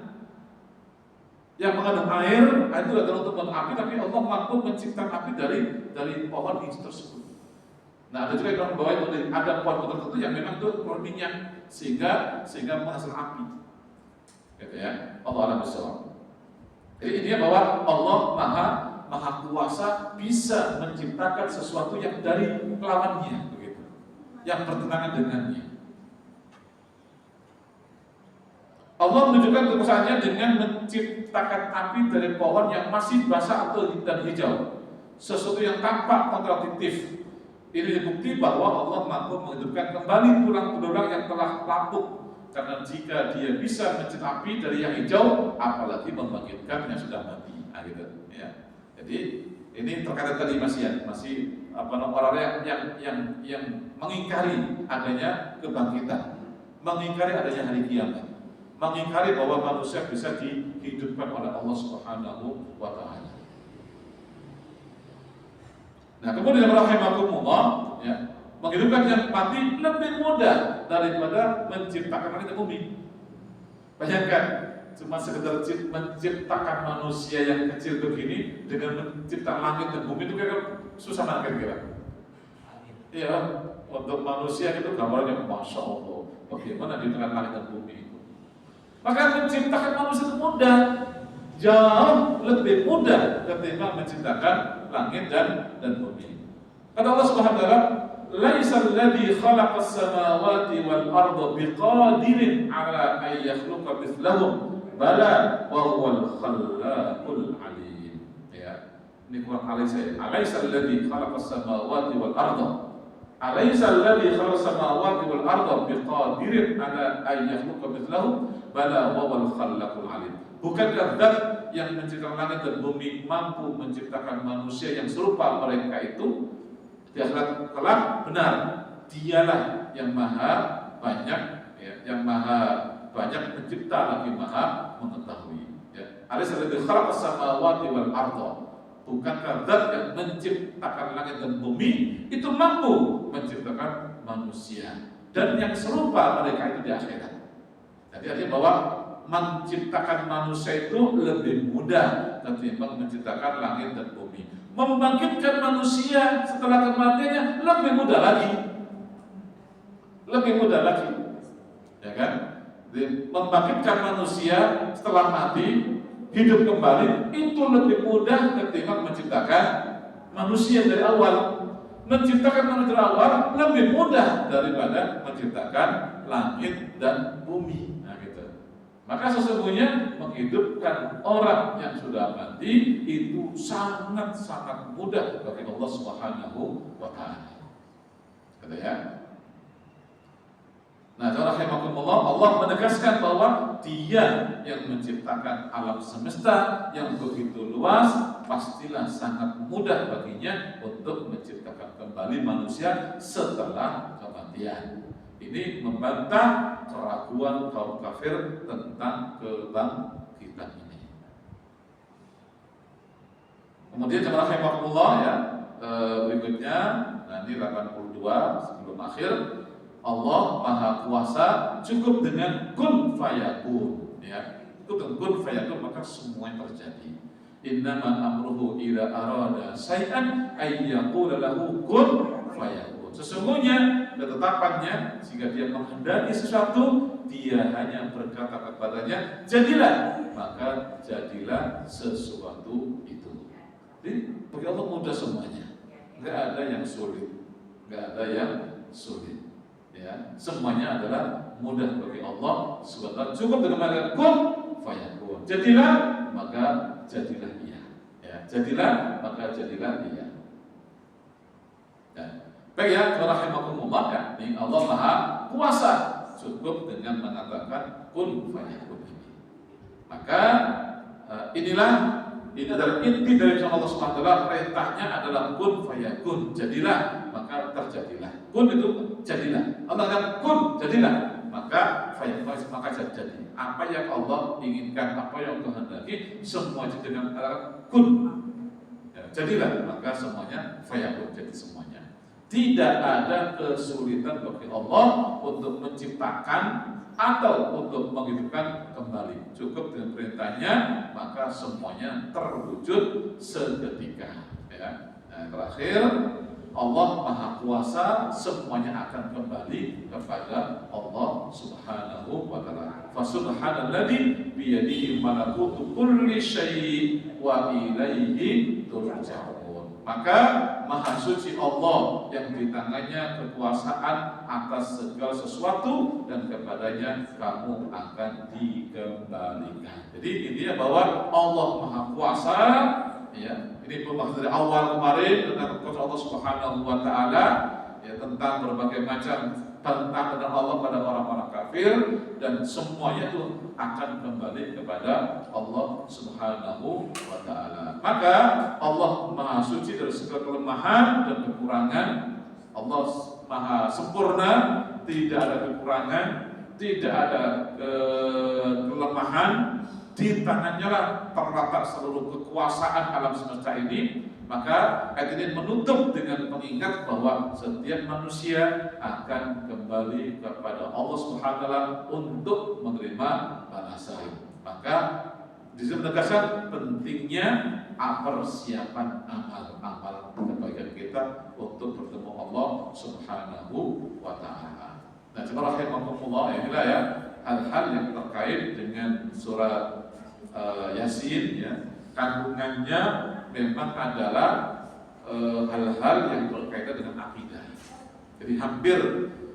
yang mengandung air. Itu adalah untuk api, tapi Allah mampu menciptakan api dari pohon hijau tersebut. Nah, ada juga yang bahwa itu ada pohon tertentu yang memang itu berminyak sehingga menghasilkan api. Gitu ya. Allah a'lam bishawab. Jadi intinya bahwa Allah maha kuasa, bisa menciptakan sesuatu yang dari lawannya, begitu, yang bertentangan dengannya. Allah menunjukkan kekuasaannya dengan menciptakan api dari pohon yang masih basah dan hijau, sesuatu yang tampak kontradiktif. Ini bukti bahwa Allah mampu menghidupkan kembali tulang-tulang yang telah lapuk. Karena jika dia bisa menciptakan api dari yang hijau, apalagi membangkitkan yang sudah mati. Nah, gitu, ya. Jadi ini terkait tadi masih orang yang mengingkari adanya kebangkitan, mengingkari adanya hari kiamat, mengingkari bahwa manusia bisa dihidupkan oleh Allah Subhanahu wa taala. Nah, kemudian rahimakumullah, ya, menghidupkan yang mati lebih mudah daripada menciptakan langit dan bumi. Bayangkan, cuma sekedar menciptakan manusia yang kecil begini dengan menciptakan langit dan bumi itu kira-kira susah banget kira-kira. Iya, untuk manusia itu gambarnya Masya Allah, bagaimana di tengah langit dan bumi itu. Maka menciptakan manusia itu mudah, jauh lebih mudah ketimbang menciptakan langit dan bumi. Kata Allah Subhanahu wa taala, "Laisa alladhi khalaqas samawati wal arda biqadirin 'ala an yakhluqa mithlahum, bala wa huwal khallaqul 'alim." Ya, ini kurang alaisa. Alaisa alladhi khalaqas samawati wal arda. Alaisa alladhi khalaqas samawati wal arda biqadirin 'ala an yakhluqa mithlahum, bala wa huwal khallaqul 'alim. Bukankah Zat yang menciptakan langit dan bumi mampu menciptakan manusia yang serupa mereka itu? Di akhirat kelak benar, dialah yang maha banyak, ya, yang maha banyak mencipta lagi maha mengetahui. Ya. Alaisa alladzi khalaqas samawati wal arda. Bukankah Zat yang menciptakan langit dan bumi itu mampu menciptakan manusia dan yang serupa mereka itu di akhirat. Jadi artinya bahwa menciptakan manusia itu lebih mudah ketimbang menciptakan langit dan bumi. Membangkitkan manusia setelah kematiannya lebih mudah lagi. Lebih mudah lagi. Ya kan? Membangkitkan manusia setelah mati, hidup kembali, itu lebih mudah ketimbang menciptakan manusia dari awal. Menciptakan manusia dari awal lebih mudah daripada menciptakan langit dan bumi. Maka sesungguhnya menghidupkan orang yang sudah mati itu sangat-sangat mudah bagi Allah Subhanahu wa taala. Kata ya. Nah, rahimakumullah, Allah menegaskan bahwa Dia yang menciptakan alam semesta yang begitu luas, pastilah sangat mudah baginya untuk menciptakan kembali manusia setelah kematian. Ini membantah keraguan kaum kafir tentang kebangkitan ini. Kemudian jemaah rahimakumullah ya, berikutnya nanti 82 sebelum akhir, Allah Maha Kuasa cukup dengan kun fayakun ya. Cukup dengan kun fayakun maka semua yang terjadi. Innama amruhu idza arada syai'an ay yaqula lahu kun fayakun. Sesungguhnya ketetapannya jika dia menghendaki sesuatu, dia hanya berkata kepadanya jadilah, maka jadilah sesuatu itu. Jadi bagi Allah mudah semuanya, nggak ada yang sulit, nggak ada yang sulit. Ya, semuanya adalah mudah bagi Allah Subhanahu. Cukup dengan mengatakan kun fayakun. Jadilah, maka jadilah ia. Ya, jadilah, maka jadilah ia. Ya. Baik ya, rahimakumullah ya. Ini Allah Maha Kuasa. Cukup dengan mengatakan kun fayakun ini. Maka ini adalah inti dari Allah Subhanahu wa taala. Perintahnya adalah kun fayakun, jadilah, maka terjadilah. Kun itu jadilah. Allah katakan kun, jadilah, maka fayakun, maka jadi. Apa yang Allah inginkan, apa yang Allah kehendaki, semua dengan kun. Ya, jadilah, maka semuanya fayakun, jadi semuanya. Tidak ada kesulitan bagi Allah untuk menciptakan atau untuk menghidupkan kembali. Cukup dengan perintahnya, maka semuanya terwujud seketika. Ya. Nah, terakhir, Allah Maha Kuasa, semuanya akan kembali kepada Allah Subhanahu wa taala. Fa subhanalladzi biyadihi malakutu kulli syai' wa ilaihi turja'un. Maka Maha Suci Allah yang di tangannya kekuasaan atas segala sesuatu dan kepadanya kamu akan dikembalikan. Jadi intinya bahwa Allah Maha Kuasa, ya. Ini pembahasan dari awal kemarin tentang kekuasaan Allah Subhanahu wa taala, ya, tentang berbagai macam tentang Allah pada orang-orang kafir, dan semuanya itu akan kembali kepada Allah Subhanahu wa taala. Maka Allah Maha Suci dari segala kelemahan dan kekurangan. Allah Maha sempurna, tidak ada kekurangan, tidak ada kelemahan. Di tangannya lah terletak seluruh kekuasaan alam semesta ini. Maka ayat ini menutup dengan mengingat bahwa setiap manusia akan kembali kepada Allah Subhanahu wa taala untuk menerima balasan. Maka di sini menegaskan pentingnya persiapan amal-amal kebaikan kita untuk bertemu Allah Subhanahu wa taala. Nah, jemaah rahimakumullah, inilah ya hal-hal yang terkait dengan surat Yasin, ya. Kandungannya memang adalah hal-hal yang berkaitan dengan akidah. Jadi hampir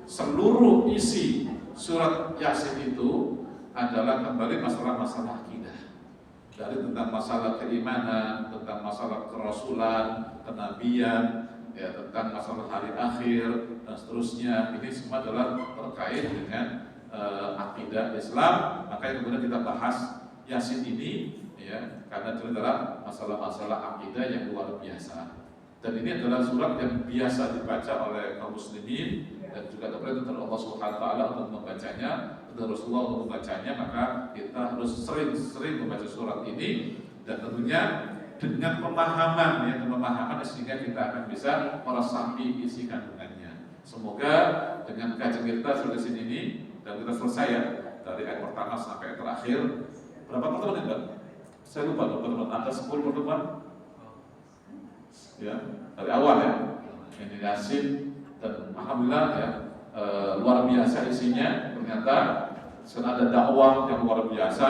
seluruh isi surat Yasin itu adalah kembali masalah-masalah akidah. Dari tentang masalah keimanan, tentang masalah kerasulan, kenabian, ya, tentang masalah hari akhir dan seterusnya. Ini semua adalah terkait dengan akidah Islam. Makanya kemudian kita bahas Yasin ini, ya, karena itu adalah masalah-masalah akidah yang luar biasa. Dan ini adalah surat yang biasa dibaca oleh kaum muslimin dan juga terperintah dari Allah Subhanahu wa taala untuk membacanya, dan Rasulullah untuk membacanya. Maka kita harus sering-sering membaca surat ini, dan tentunya dengan pemahaman, ya, pemahaman sehingga kita akan bisa meresapi isi kandungannya. Semoga dengan kajian kita surat Yasin ini, dan kita selesai ya dari ayat pertama sampai ayat terakhir. Berapa pertemuan ya, Mbak? Saya lupa pertemuan, ada 10 pertemuan. Ya, dari awal ya. Ini Yasin, dan alhamdulillah ya, luar biasa isinya. Ternyata ada dakwah yang luar biasa.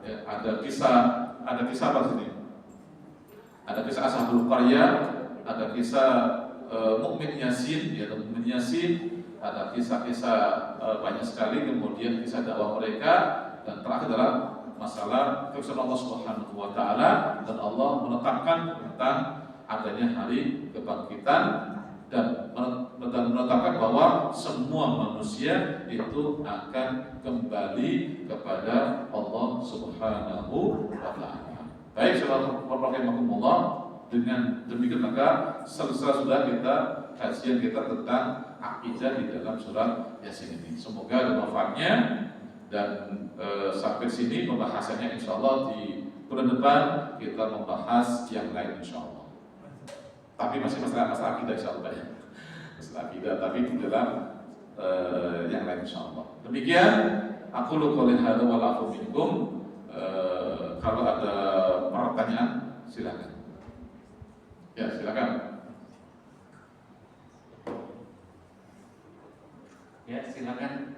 Ya, ada kisah apa sini? Ada kisah Ashabul Qaryah, ada kisah Mukmin Yasin, ya, Mukmin Yasin, ada kisah-kisah banyak sekali. Kemudian kisah dakwah mereka, dan terakhir adalah masalah kebesaran Allah Subhanahu wa taala, dan Allah menetapkan tentang adanya hari kebangkitan, dan menetapkan bahwa semua manusia itu akan kembali kepada Allah Subhanahu wa taala. Baik, Bismillahirrahmanirrahim. Dengan demikian maka selesai sudah kita kajian kita tentang akidah di dalam surat Yasin ini. Semoga ada manfaatnya dan sampai sini pembahasannya insyaallah di bulan depan kita membahas yang lain insyaallah. Tapi masih masalah akidah insyaallah ya. Masalah akidah tapi di dalam yang lain insyaallah. Demikian aku qouli hadza wa la'fu minkum. Kalau ada pertanyaan silakan. Ya, silakan. Ya, silakan.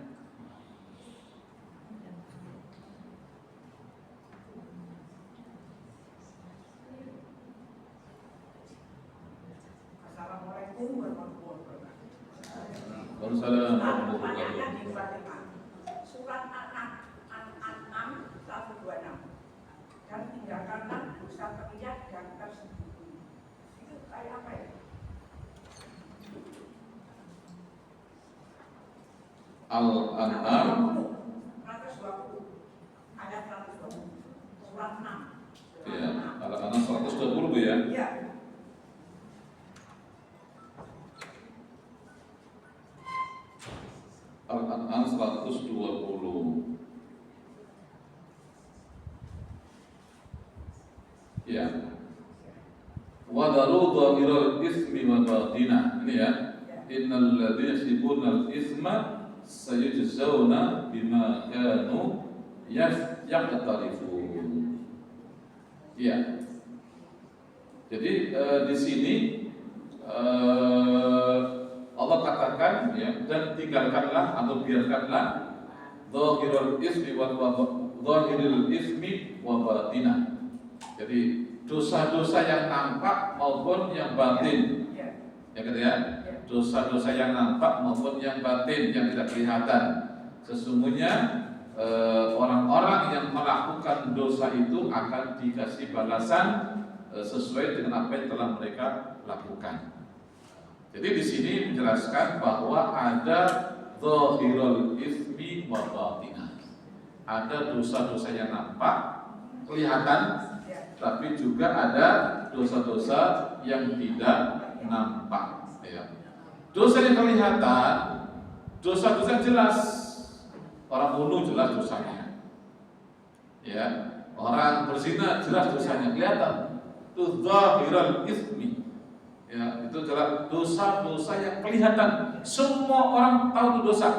Assalamualaikum warahmatullahi wabarakatuh. Waalaikumsalam warahmatullahi Pertanyaan wabarakatuh. di Fatihah. Surat An-An'am 126. Dan tinggalkanlah dosa terlihat dan tersembunyi. Itu kayak apa ya? Al-An'am 120. Ayat 120. Surat 6. ya, Al-An'am 120 Bu ya. Iya. Al-An'am 120. Ya. Wa daru dhahiral ismi wa batinah. Ini ya. Innal ladzina yasibuna al-isma sayujzauna bima kanu yaqtarifun. Ya. Jadi di sini Allah katakan ya, dan tinggalkanlah atau biarkanlah dhahirul ismi dhahirul ismi wa batinah. Jadi dosa-dosa yang nampak maupun yang batin. Ya kan ya? Dosa-dosa yang nampak maupun yang batin, yang tidak kelihatan. Sesungguhnya orang-orang yang melakukan dosa itu akan dikasih balasan sesuai dengan apa yang telah mereka lakukan. Jadi di sini menjelaskan bahwa ada dhahirul ismi wa batinah. Ada dosa-dosa yang nampak, kelihatan, tapi juga ada dosa-dosa yang tidak nampak. Ya. Dosa yang kelihatan, dosa-dosa jelas. Orang bunuh jelas dosanya. Ya, orang berzina jelas dosanya, kelihatan. Itu dhahirul ismi. Ya, itu adalah dosa-dosa yang kelihatan. Semua orang tahu itu dosa.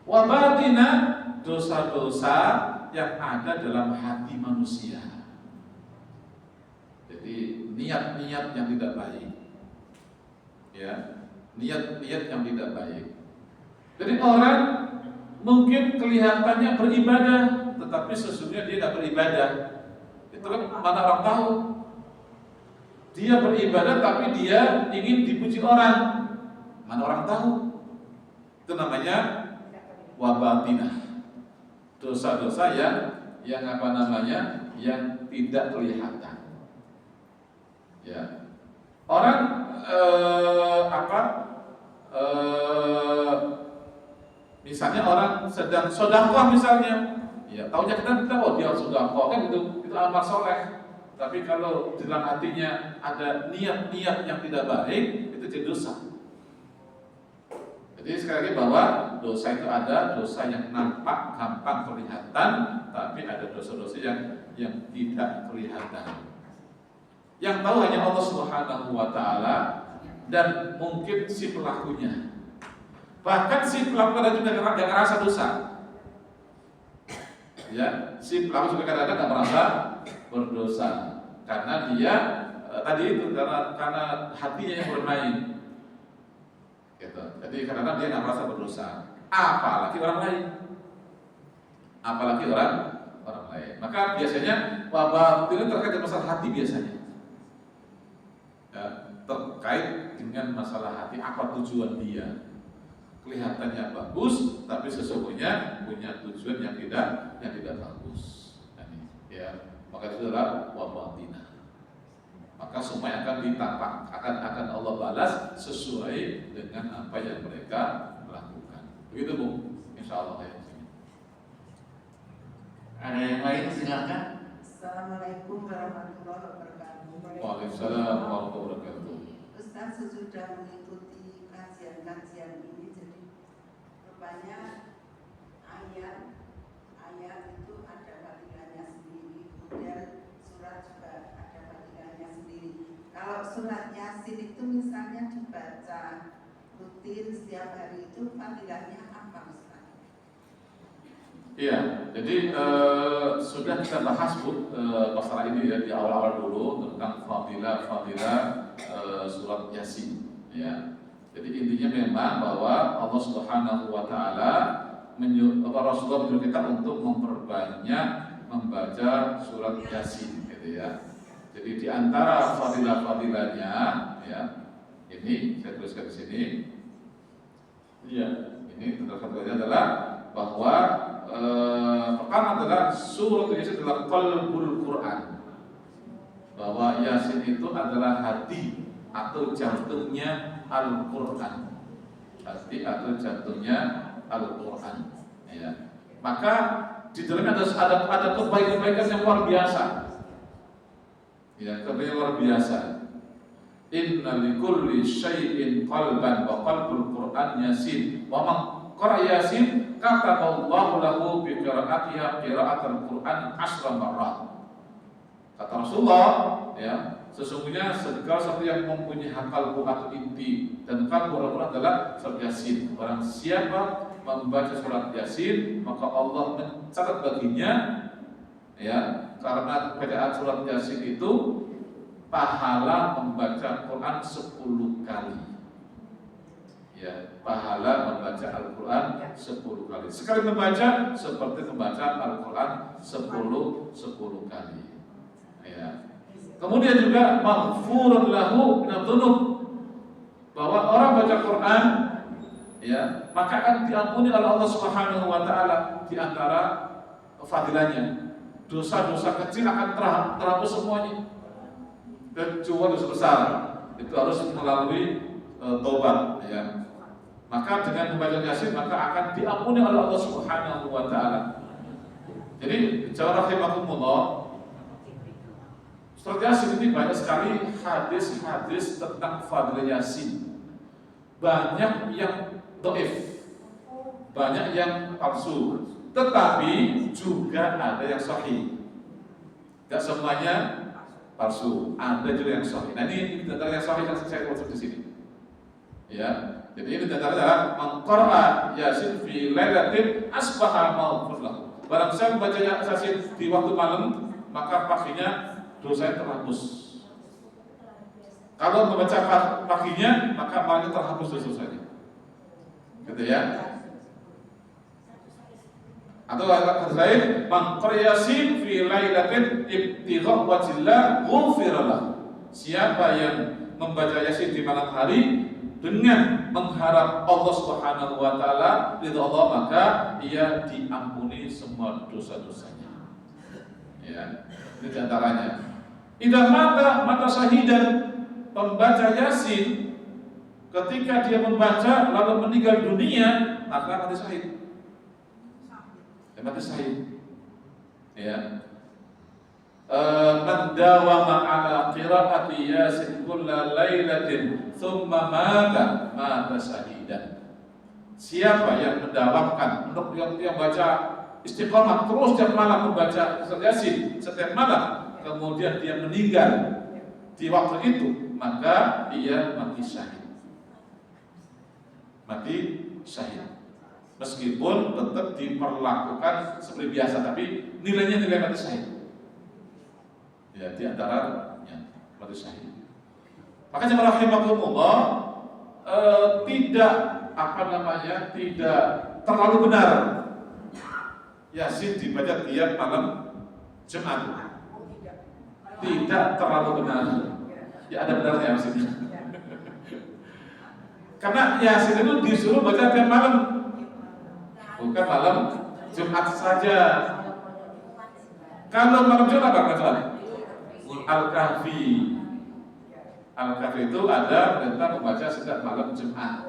Wa batina, dosa-dosa yang ada dalam hati manusia. Jadi niat-niat yang tidak baik. Ya, niat-niat yang tidak baik. Jadi orang mungkin kelihatannya beribadah, tetapi sesungguhnya dia tidak beribadah. Itu kan mana orang tahu. Dia beribadah tapi dia ingin dipuji orang. Mana orang tahu. Itu namanya wabatinah. Dosa-dosa yang apa namanya? Yang tidak kelihatan. Ya. Orang misalnya orang sedang sedekah misalnya. Ya, taunya kita oh dia sedekah kan itu amal soleh. Tapi kalau di dalam hatinya ada niat-niat yang tidak baik, itu jadi dosa. Jadi sekali lagi bahwa dosa itu ada dosa yang nampak, gampang kelihatan, tapi ada dosa-dosa yang tidak kelihatan. Yang tahu hanya Allah Subhanahu wa taala dan mungkin si pelakunya. Bahkan si pelaku juga tidak merasa dosa. Ya, si pelaku juga kadang-kadang tidak merasa berdosa karena dia tadi itu karena hatinya yang bermain. Gitu. Jadi kadang-kadang dia nggak merasa berdosa, apalagi orang lain. Apalagi orang lain. Maka biasanya wabah itu terkait dengan masalah hati biasanya. Ya, terkait dengan masalah hati, apa tujuan dia? Kelihatannya bagus, tapi sesungguhnya punya tujuan yang tidak bagus. Ya, maka itu adalah wabatina. Maka semua akan ditampak, akan Allah balas sesuai dengan apa yang mereka lakukan. Begitu Bu, insya Allah ya. Ada yang lain silakan. Assalamualaikum warahmatullahi wabarakatuh. Waalaikumsalam warahmatullahi wabarakatuh. Ustaz, sesudah mengikuti kajian-kajian ini rupanya ayat itu ada batikannya sendiri, kemudian surat juga ada batikannya sendiri. Kalau surat Yasin itu misalnya dibaca rutin setiap hari itu fadilahnya apa Ustaz? Iya, jadi sudah kita bahas Bu masalah ini ya di awal-awal dulu tentang fadilah surat Yasin ya. Jadi intinya memang bahwa Allah Subhanahu wa taala Rasulullah menyuruh kita untuk memperbanyak membaca surat Yasin gitu ya. Jadi di antara fadilah-fadilahnya ya, ini saya tuliskan di sini. Iya, ini fadilah-fadilahnya adalah bahwa pertama adalah surat Yasin adalah qalbul Quran. Bahwa Yasin itu adalah hati atau jantungnya Al-Quran. Hati atau jantungnya Al-Quran ya. Maka di dalamnya ada kebaikan-kebaikan yang luar biasa. Ya, kebaikan luar biasa. Inna likulli syai'in qalban wa qalbul Quran Yasin. Wa man qara Yasin kataballahu lahu bi qira'atiha qira'atul Quran 10 marrat. Kata Rasulullah ya, sesungguhnya segala sesuatu yang mempunyai kalbu atau inti dan kalbu Al-Quran adalah surat Yasin. Barang siapa membaca surat Yasin maka Allah mencatat baginya ya, karena bacaan surat Yasin itu pahala membaca Quran 10 kali. Ya, pahala membaca Al-Quran 10 kali. Sekali membaca seperti membaca Al-Quran 10 kali. Ya. Kemudian juga maghfurun lahu minadz-dzunub, bahwa orang baca Quran ya, maka akan diampuni oleh Allah Subhanahu wa taala. Di antara fadilahnya, dosa-dosa kecil akan terhapus semuanya, kecuali dosa besar itu harus melalui taubat ya. Maka dengan membaca Yasin maka akan diampuni oleh Allah Subhanahu wa taala. Jadi jawab rahimakumullah, surat Yasin ini banyak sekali hadis-hadis tentang fadilah Yasin. Banyak yang dhaif, banyak yang palsu, tetapi juga ada yang sahih. Tidak semuanya palsu, ada juga yang sahih. Nah ini tentang yang sahih yang saya maksud di sini. Ya, jadi ini tentang adalah mengqara'a Yasin fi lailatin asbaha maghfur lahu. Barang siapa membaca Yasin di waktu malam, maka paginya dosanya terhapus. Kalau membaca paginya, maka malamnya terhapus dosanya. Gitu ya. Atau kata lain, man qara Yasin fi lailatin ibtigha wajhillah ghufira lahu. Siapa yang membaca Yasin di malam hari dengan mengharap Allah Subhanahu wa taala ridha Allah, maka ia diampuni semua dosa-dosanya. Ya, itu di antaranya. Idza mata syahidan, pembaca Yasin ketika dia membaca lalu meninggal dunia, maka mati syahid. Mati syahid. Ya. Man dawama ala qira'ati Yasin kulla lailatin thumma mata syahidan. Siapa yang mendawamkan untuk yang baca istiqamah terus setiap malam membaca Yasin setiap malam, kemudian dia meninggal di waktu itu, maka ia mati syahid. Mati syahid. Meskipun tetap diperlakukan seperti biasa, tapi nilainya nilai mati syahid. Ya, di antaranya mati syahid. Maka jemaah rahimakumullah, tidak tidak terlalu benar Yasin dibaca tiap malam Jumat. Tidak terlalu benar. Ya ada benarnya maksudnya. Karena Yasin itu disuruh baca tiap malam, bukan malam Jumat saja. Kalau malam Jumat apa baca? Al-Kahfi. Al-Kahfi itu ada perintah membaca setiap malam Jumat.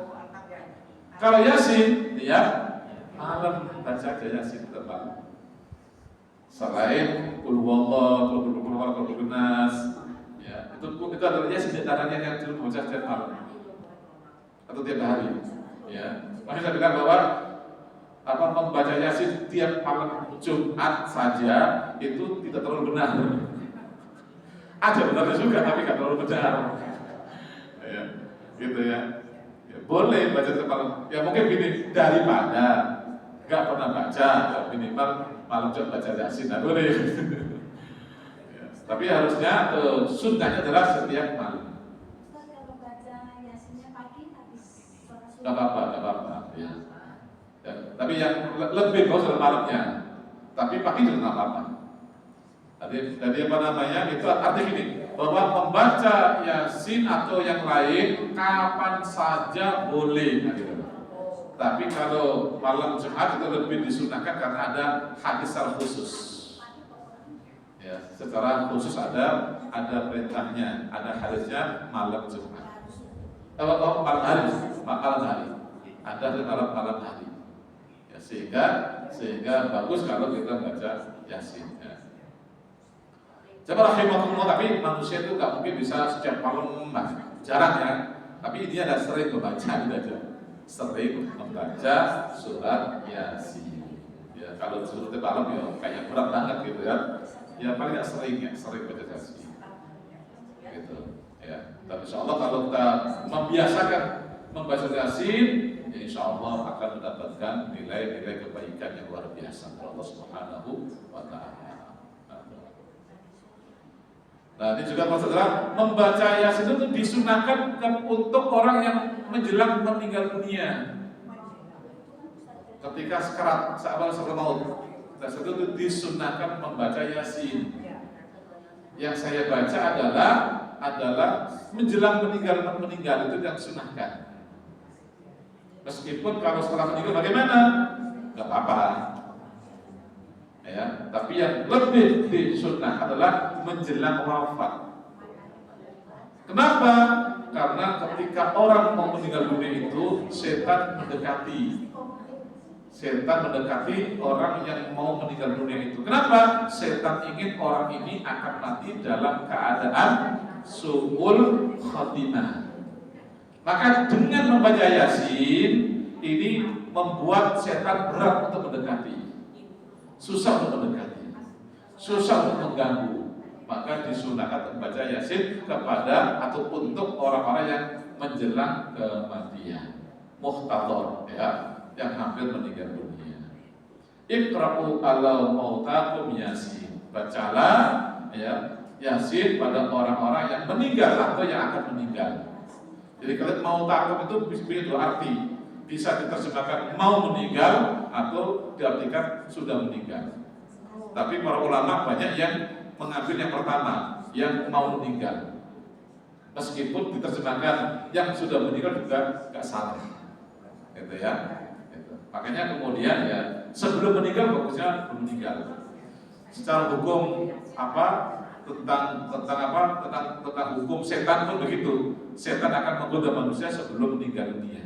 Kalau Yasin tiap malam baca aja Yasin tiap malam. Selain Qul huwallahu, Qul nas, ya itu adalah Yasin caranya yang dulu baca setiap malam atau tiap hari. Ya, makanya saya bilang bahwa membaca Yasin tiap malam Jumat saja itu tidak terlalu benar. Ada benarnya juga tapi nggak terlalu benar. Ya, gitu ya. Ya, boleh baca tiap malam. Ya mungkin gini, daripada nggak pernah baca, ya minimal malam Jumat baca Yasin, nah boleh. Ya, tapi harusnya sunnahnya adalah setiap malam. Kalau baca Yasinnya pagi habis sholat subuh. Gak apa-apa, ya. Ya, tapi yang lebih bagus adalah malamnya. Tapi pagi juga nggak apa-apa. Jadi apa namanya? Itu artinya gini, bahwa membaca Yasin atau yang lain kapan saja boleh. Nah, gitu. Tapi kalau malam Jumat itu lebih disunahkan karena ada hadis secara khusus. Ya, secara khusus ada perintahnya, ada hadisnya malam Jumat. Malam hari. Ada malam hari. Ya, sehingga bagus kalau kita baca Yasin. Ya. Coba rahimahullah, tapi manusia itu nggak mungkin bisa setiap malam, jarang ya. Tapi dia ada sering membaca gitu aja. Sering membaca surat Yasin. Ya, kalau surat malam ya kayak berat banget gitu ya. Ya paling nggak sering baca Yasin. Gitu. Ya. Tapi insya Allah kalau kita membiasakan membaca Yasin, ya insya Allah akan mendapatkan nilai-nilai kebaikan yang luar biasa dari Allah Subhanahu wa Ta'ala. Nah, ini juga saudara, membaca Yasin itu disunahkan untuk orang yang menjelang meninggal dunia. Ketika sekarat, saat maut, itu disunahkan membaca Yasin. Yang saya baca adalah menjelang meninggal itu yang disunahkan. Meskipun kalau setelah meninggal bagaimana? Gak apa-apa. Ya, tapi yang lebih disunnah adalah menjelang wafat. Kenapa? Karena ketika orang mau meninggal dunia itu setan mendekati orang yang mau meninggal dunia itu. Kenapa? Setan ingin orang ini akan mati dalam keadaan su'ul khatimah. Maka dengan membaca Yasin ini membuat setan berat untuk mendekati. Susah untuk mendekati, susah untuk mengganggu. Maka disunahkan membaca Yasin kepada atau untuk orang-orang yang menjelang kematian, muhtadhar, ya, yang hampir meninggal dunia. Iqra'u ala mautakum Yasin. Bacalah ya Yasin pada orang-orang yang meninggal atau yang akan meninggal. Jadi kalau mautakum itu punya dua arti. Bisa diterjemahkan mau meninggal atau diartikan sudah meninggal. Tapi para ulama banyak yang mengambil yang pertama, yang mau meninggal. Meskipun diterjemahkan yang sudah meninggal juga nggak salah, gitu ya. Gitu. Makanya kemudian ya sebelum meninggal bagusnya belum meninggal. Secara hukum tentang hukum setan pun begitu. Setan akan menggoda manusia sebelum meninggal dunia.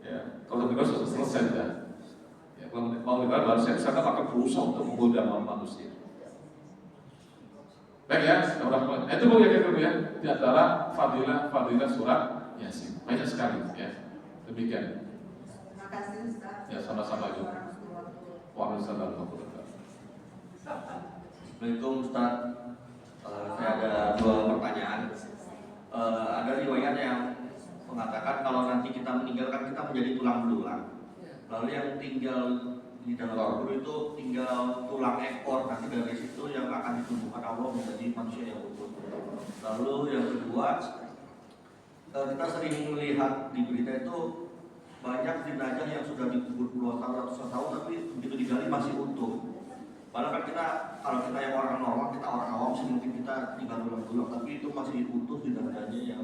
Ya, kalau meninggal sudah selesai ya. Ya, kalau mau meninggal baru setan akan berusaha untuk menggoda manusia. Baik ya, itu ya di antara fadilah surat Yasin. Banyak sekali ya. Demikian. Terima kasih Ustaz. Ya, sama-sama juga. Waalaikumsalam warahmatullahi wabarakatuh. Assalamualaikum Ustaz. Saya ada dua pertanyaan. Ada riwayat yang mengatakan kalau nanti kita meninggalkan kita menjadi tulang belulang. Lalu yang tinggal di dalam kubur itu tinggal tulang ekor. Nanti dari situ yang akan ditumbuhkan Allah menjadi manusia yang utuh. Lalu yang kedua, kita sering melihat di berita itu banyak jenazah yang sudah dikubur puluhan tahun, ratusan tahun, tapi begitu digali masih utuh. Padahal kan kita, kalau kita yang orang normal, kita orang awam sih mungkin kita tinggal tulang-tulang, tapi itu masih utuh di dalamnya ya.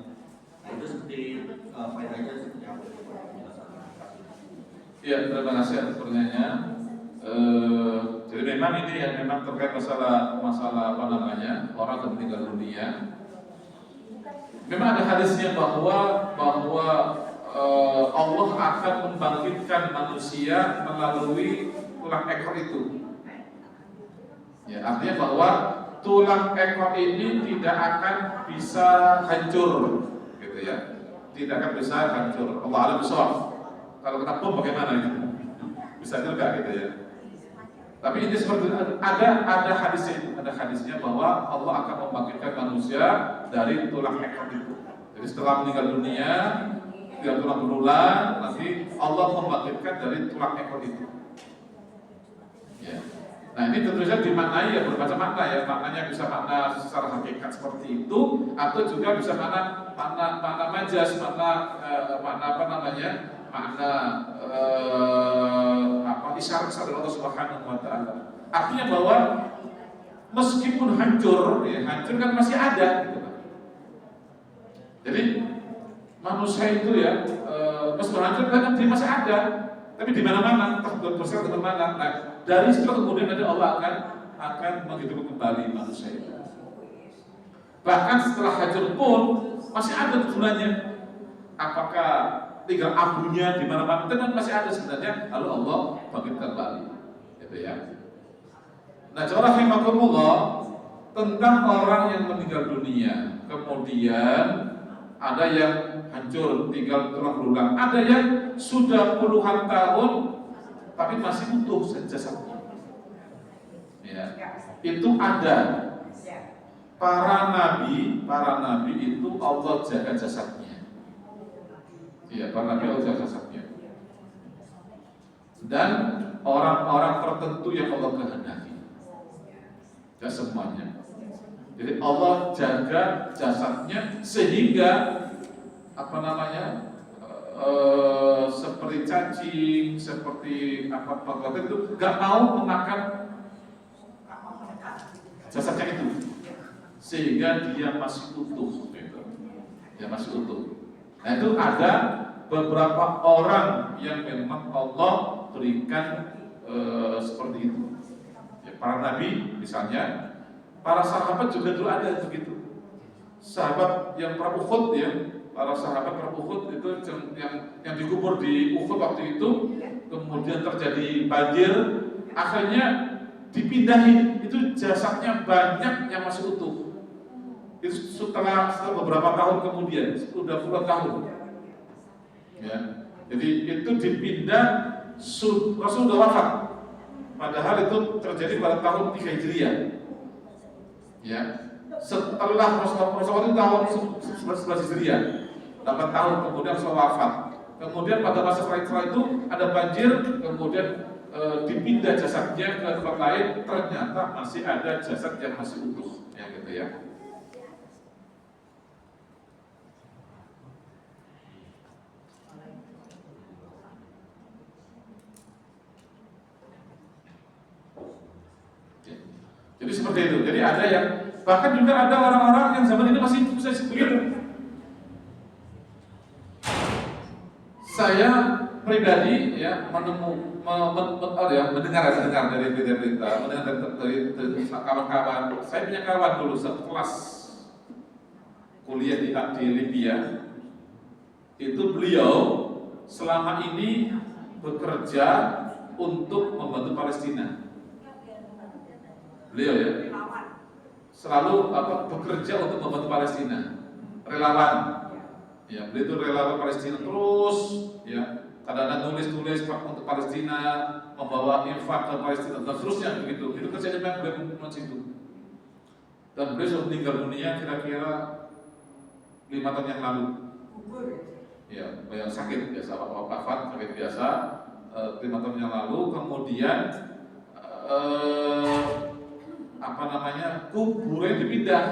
Nah itu seperti faedahnya seperti apa? Ya, terima kasih atas pertanyaannya. Jadi memang ini yang memang terkait masalah apa namanya orang yang meninggal dunia. Memang ada hadisnya bahwa Allah akan membangkitkan manusia melalui tulang ekor itu. Ya, artinya bahwa tulang ekor ini tidak akan bisa hancur, gitu ya. Tidak akan bisa hancur. Allah alam bisawab. Kalau kena bom bagaimana itu? bisa juga gitu ya. Tapi ini seperti ada hadisnya itu, ada hadisnya bahwa Allah akan membangkitkan manusia dari tulang ekor itu. Jadi setelah meninggal dunia, tinggal tulang belulang, nanti Allah membangkitkan dari tulang ekor itu. Ya. Nah ini tentu saja dimaknai ya berbagai makna ya, maknanya bisa makna secara hakikat seperti itu, atau juga bisa makna majas, makna apa namanya, makna isyarat dari Allah Subhanahu Wa Taala. Artinya bahwa meskipun hancur, ya hancur kan masih ada, gitu kan. Jadi manusia itu ya meskipun hancur kan dia masih ada, tapi di mana-mana terbersih di mana. Nah, dari situ kemudian nanti Allah akan menghidupkan kembali manusia itu. Bahkan setelah hancur pun masih ada gunanya. Apakah tinggal abunya di mana-mana itu masih ada sebenarnya. Lalu Allah bangkitkan kembali, gitu ya. Nah, rahimakumullah, tentang orang yang meninggal dunia, kemudian ada yang hancur, tinggal tulang belulang, ada yang sudah puluhan tahun tapi masih utuh jasadnya. Ya, itu ada. Para nabi itu Allah jaga jasadnya. Ya, para nabi Allah jaga jasadnya. Dan orang-orang tertentu yang Allah kehendaki. Tidak semuanya. Jadi Allah jaga jasadnya sehingga apa namanya? Seperti cacing, seperti apa itu nggak mau memakan jasadnya itu, sehingga dia masih utuh, gitu. Dia masih utuh. Nah itu ada beberapa orang yang memang Allah berikan seperti itu. Ya, para nabi misalnya, para sahabat juga dulu ada begitu. Sahabat yang perang Uhud ya. Para sahabat perang Uhud itu yang dikubur di Uhud waktu itu, kemudian terjadi banjir, akhirnya dipindahin, itu jasadnya banyak yang masih utuh. Itu setelah beberapa tahun kemudian, sudah puluhan tahun. Ya, jadi itu dipindah, Rasul sudah wafat. Padahal itu terjadi pada tahun 3 Hijriah. Ya, setelah Rasulullah itu tahun 11 Hijriah. 8 tahun kemudian Rasul wafat. Kemudian pada masa setelah itu ada banjir, kemudian dipindah jasadnya ke tempat lain, ternyata masih ada jasad yang masih utuh, ya gitu ya. Jadi seperti itu. Jadi ada yang bahkan juga ada orang-orang yang zaman ini masih bisa begitu. Saya pribadi ya mendengar dari berita, mendengar dari kawan-kawan. Saya punya kawan dulu satu kelas kuliah di Libya. Itu beliau selama ini bekerja untuk membantu Palestina. Beliau ya selalu bekerja untuk membantu Palestina, relawan. Ya, beliau itu relawan Palestina terus, ya. Kadang-kadang nulis untuk Palestina, membawa infak ke Palestina dan seterusnya begitu. Itu kerjanya memang beliau itu. Dan beliau sudah meninggal dunia kira-kira 5 tahun yang lalu. Ya, yang sakit biasa, wafat sakit biasa 5 tahun yang lalu. Kemudian kuburnya dipindah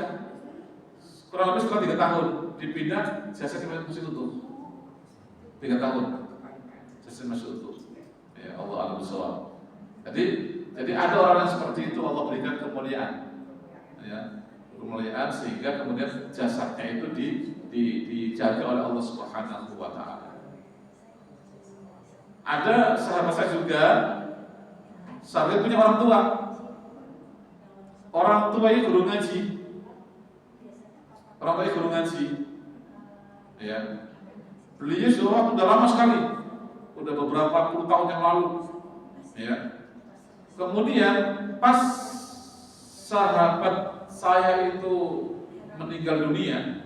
kurang lebih setelah 3 tahun dipindah, jasadnya masih utuh 3 tahun, jasadnya masih utuh. Ya Allah a'lam bishawab. Jadi ada orang yang seperti itu Allah berikan kemuliaan, ya, kemuliaan sehingga kemudian jasadnya itu dijaga oleh Allah Subhanahu Wa Taala. Ada sahabat saya juga, sahabat punya orang tua. Orang tuanya guru ngaji. Orang tuanya guru ngaji. Ya. Beliau sudah lama sekali. Udah beberapa puluh tahun yang lalu. Ya. Kemudian pas sahabat saya itu meninggal dunia.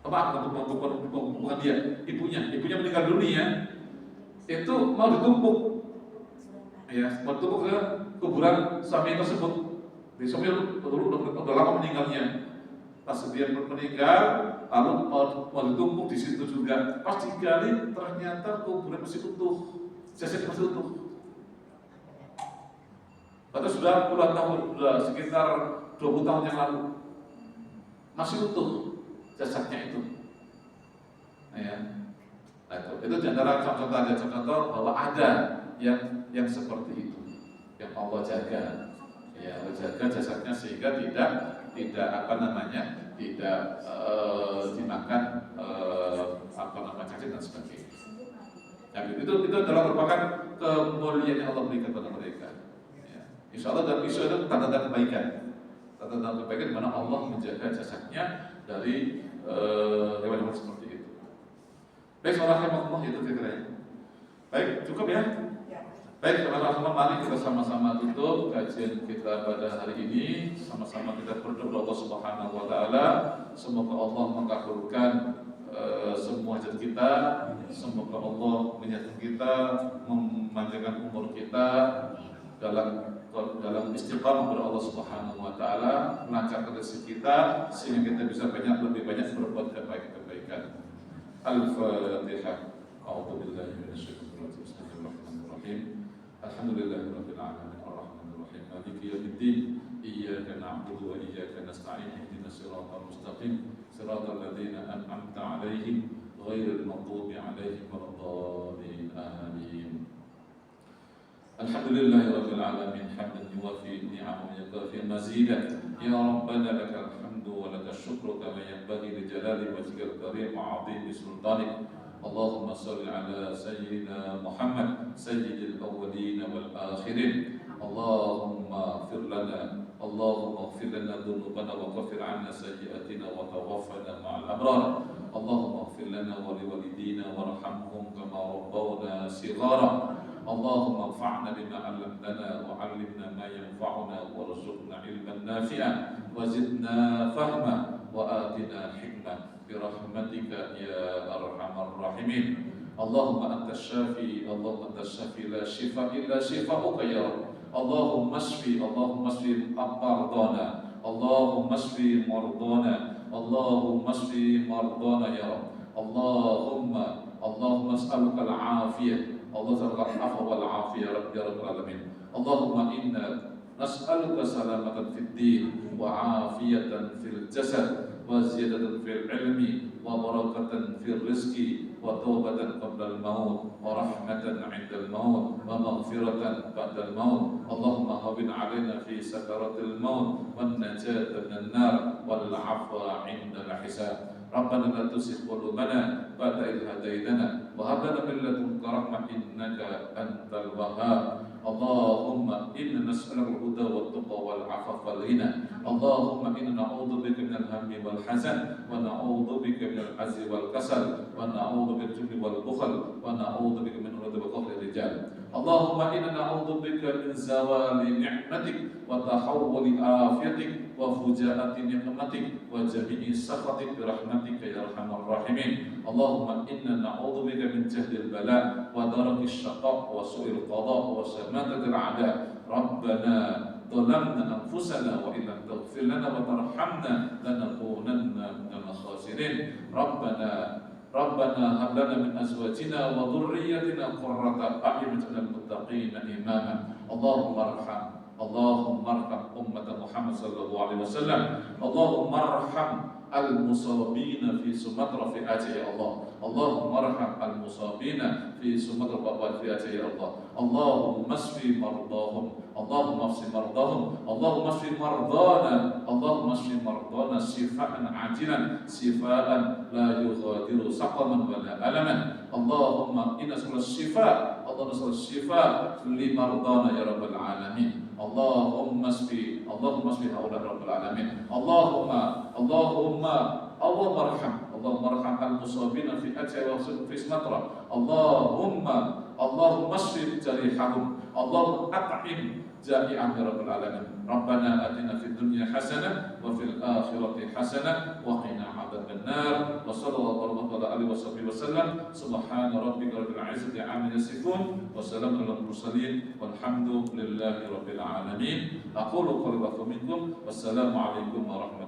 Bukan dia, ibunya meninggal dunia. Itu mau ditumpuk ya bertemu ke kuburan suami tersebut. Di suami udah lama meninggalnya. Pas dia meninggal, lalu mau ditumpuk di situ juga. Pas digali ternyata kuburan masih utuh, jasadnya masih utuh. Atau sudah puluhan tahun, sudah sekitar 20 tahun yang lalu masih utuh jasadnya itu. Ya. Nah, itu di antara contoh bahwa ada yang seperti itu, yang Allah jaga, ya Allah jaga jasadnya sehingga tidak dimakan cacing dan sebagainya. Nah, itu adalah merupakan kemuliaan yang Allah berikan kepada mereka. Ya. Insya Allah dan insya Allah tanda-tanda kebaikan. Tanda-tanda kebaikan di mana Allah menjaga jasadnya dari hewan-hewan seperti itu. Baik, subhanallah itu kira-kira. Baik, cukup ya. Baik, teman-teman, mari kita sama-sama tutup kajian kita pada hari ini. Sama-sama kita berdoa Allah Subhanahu wa taala, semoga Allah mengabulkan semua hajat kita, semoga Allah menyatukan kita, memanjangkan umur kita dalam istiqamah kepada Allah Subhanahu wa taala, melancarkan rezeki kita sehingga kita bisa lebih banyak berbuat kebaikan. Al-Fatihah. A'udzu billahi minasyaitonir rajim. Bismillahirrahmanirrahim. Alhamdulillahirabbil alamin arrahmanir rahim maliki yaumiddin iyyaka na'budu wa iyyaka nasta'in ihdinas siratal mustaqim siratal ladzina an'amta 'alaihim ghairil maghdubi 'alaihim waladdallin amin. Alhamdulillahirabbil alamin hamdan yuwafi ni'amahu wa yukafi mazidah ya rabbana lakal hamdu wa lakash syukru kama yanbaghi li jalali wajhikal karim wa 'azimi sultanik. اللهم صل على سيدنا محمد سيد الأولين والآخرين. اللهم اغفر لنا ذنوبنا وكفر عنا سيئاتنا وتوفنا مع الأبرار. اللهم اغفر لنا ولوالدينا وارحمهم كما ربونا صغارا. اللهم انفعنا بما علمتنا وعلمنا ما ينفعنا وارزقنا علما نافعا وزدنا فهما وآتنا حكمة برحمتك يا أرحم الراحمين. اللهم أنت الشافي لا شفاء إلا شفاؤك يا رب. اللهم اشفي مرضانا. اللهم اشفي مرضانا يا رب. اللهم اسألك العافية. الله اسألك العفو والعافية يا رب العالمين. اللهم إنا نسألك سلامة في الدين وعافية في الجسد وزيادة في العلم وبركة في الرزق وتوبة قبل الموت ورحمة عند الموت ومغفرة بعد الموت. اللهم هون علينا في سكرات الموت والنجاة من النار والعفو عند الحساب. ربنا لا تزغ قلوبنا بعد إذ هديتنا وهب لنا من لدنك رحمة إنك أنت الوهاب. اللهم إنا نسألك الهدى والتقى والعفاف والغنى. اللهم إنا نعوذ بك من الهم والحزن ونعوذ بك من العجز والكسل ونعوذ بك من الجبن والبخل ونعوذ بك من الغضب وقهر الرجال. اللهم إنا نعوذ بك من زوال نعمتك وتحول عافيتك وفجاءة نقمتك وجميع سخطك برحمتك يا أرحم الراحمين. اللهم إنا نعوذ بك من جهد البلاء ودرك الشقاء وسوء القضاء وشماتة الأعداء. ربنا ظلمنا أنفسنا وإن لم تغفر لنا وترحمنا لنكونن من الخاسرين. ربنا هب لنا من أزواجنا وذريتنا قرة أعين واجعلنا للمتقين إماما. اللهم ارحم أمة محمد صلى الله عليه وسلم. اللهم ارحم المصابين في سمطرة في آتي يا الله. اللهم ارحم المصابين في سمطرة في آتي يا الله. اللهم اشف مرضاهم. اللهم اشف مرضاهم. اللهم اشف مرضانا. اللهم اشف مرضانا شفاء عاجلا شفاء لا يغادر سقما ولا ألما. اللهم إنا نسأل الشفاء. اللهم نسأل الشفاء لمرضانا يا رب العالمين. اللهم اشف هؤلاء رب العالمين. اللهم ارحم المصابين في أتى وفي سمطرة. اللهم اشف جريحهم. اللهم أطعم جائعا يا رب العالمين. ربنا آتنا في الدنيا حسنة وفي الآخرة حسنة وقنا عذاب adzaban nar. Wa sallallahu alaihi wasallam. Subhana rabbika rabbil izzati amma yasifun wa salamun alal mursalin walhamdulillahi rabbil alamin. Aqulu qawli wa minkum. Wassalamu alaikum warahmatullahi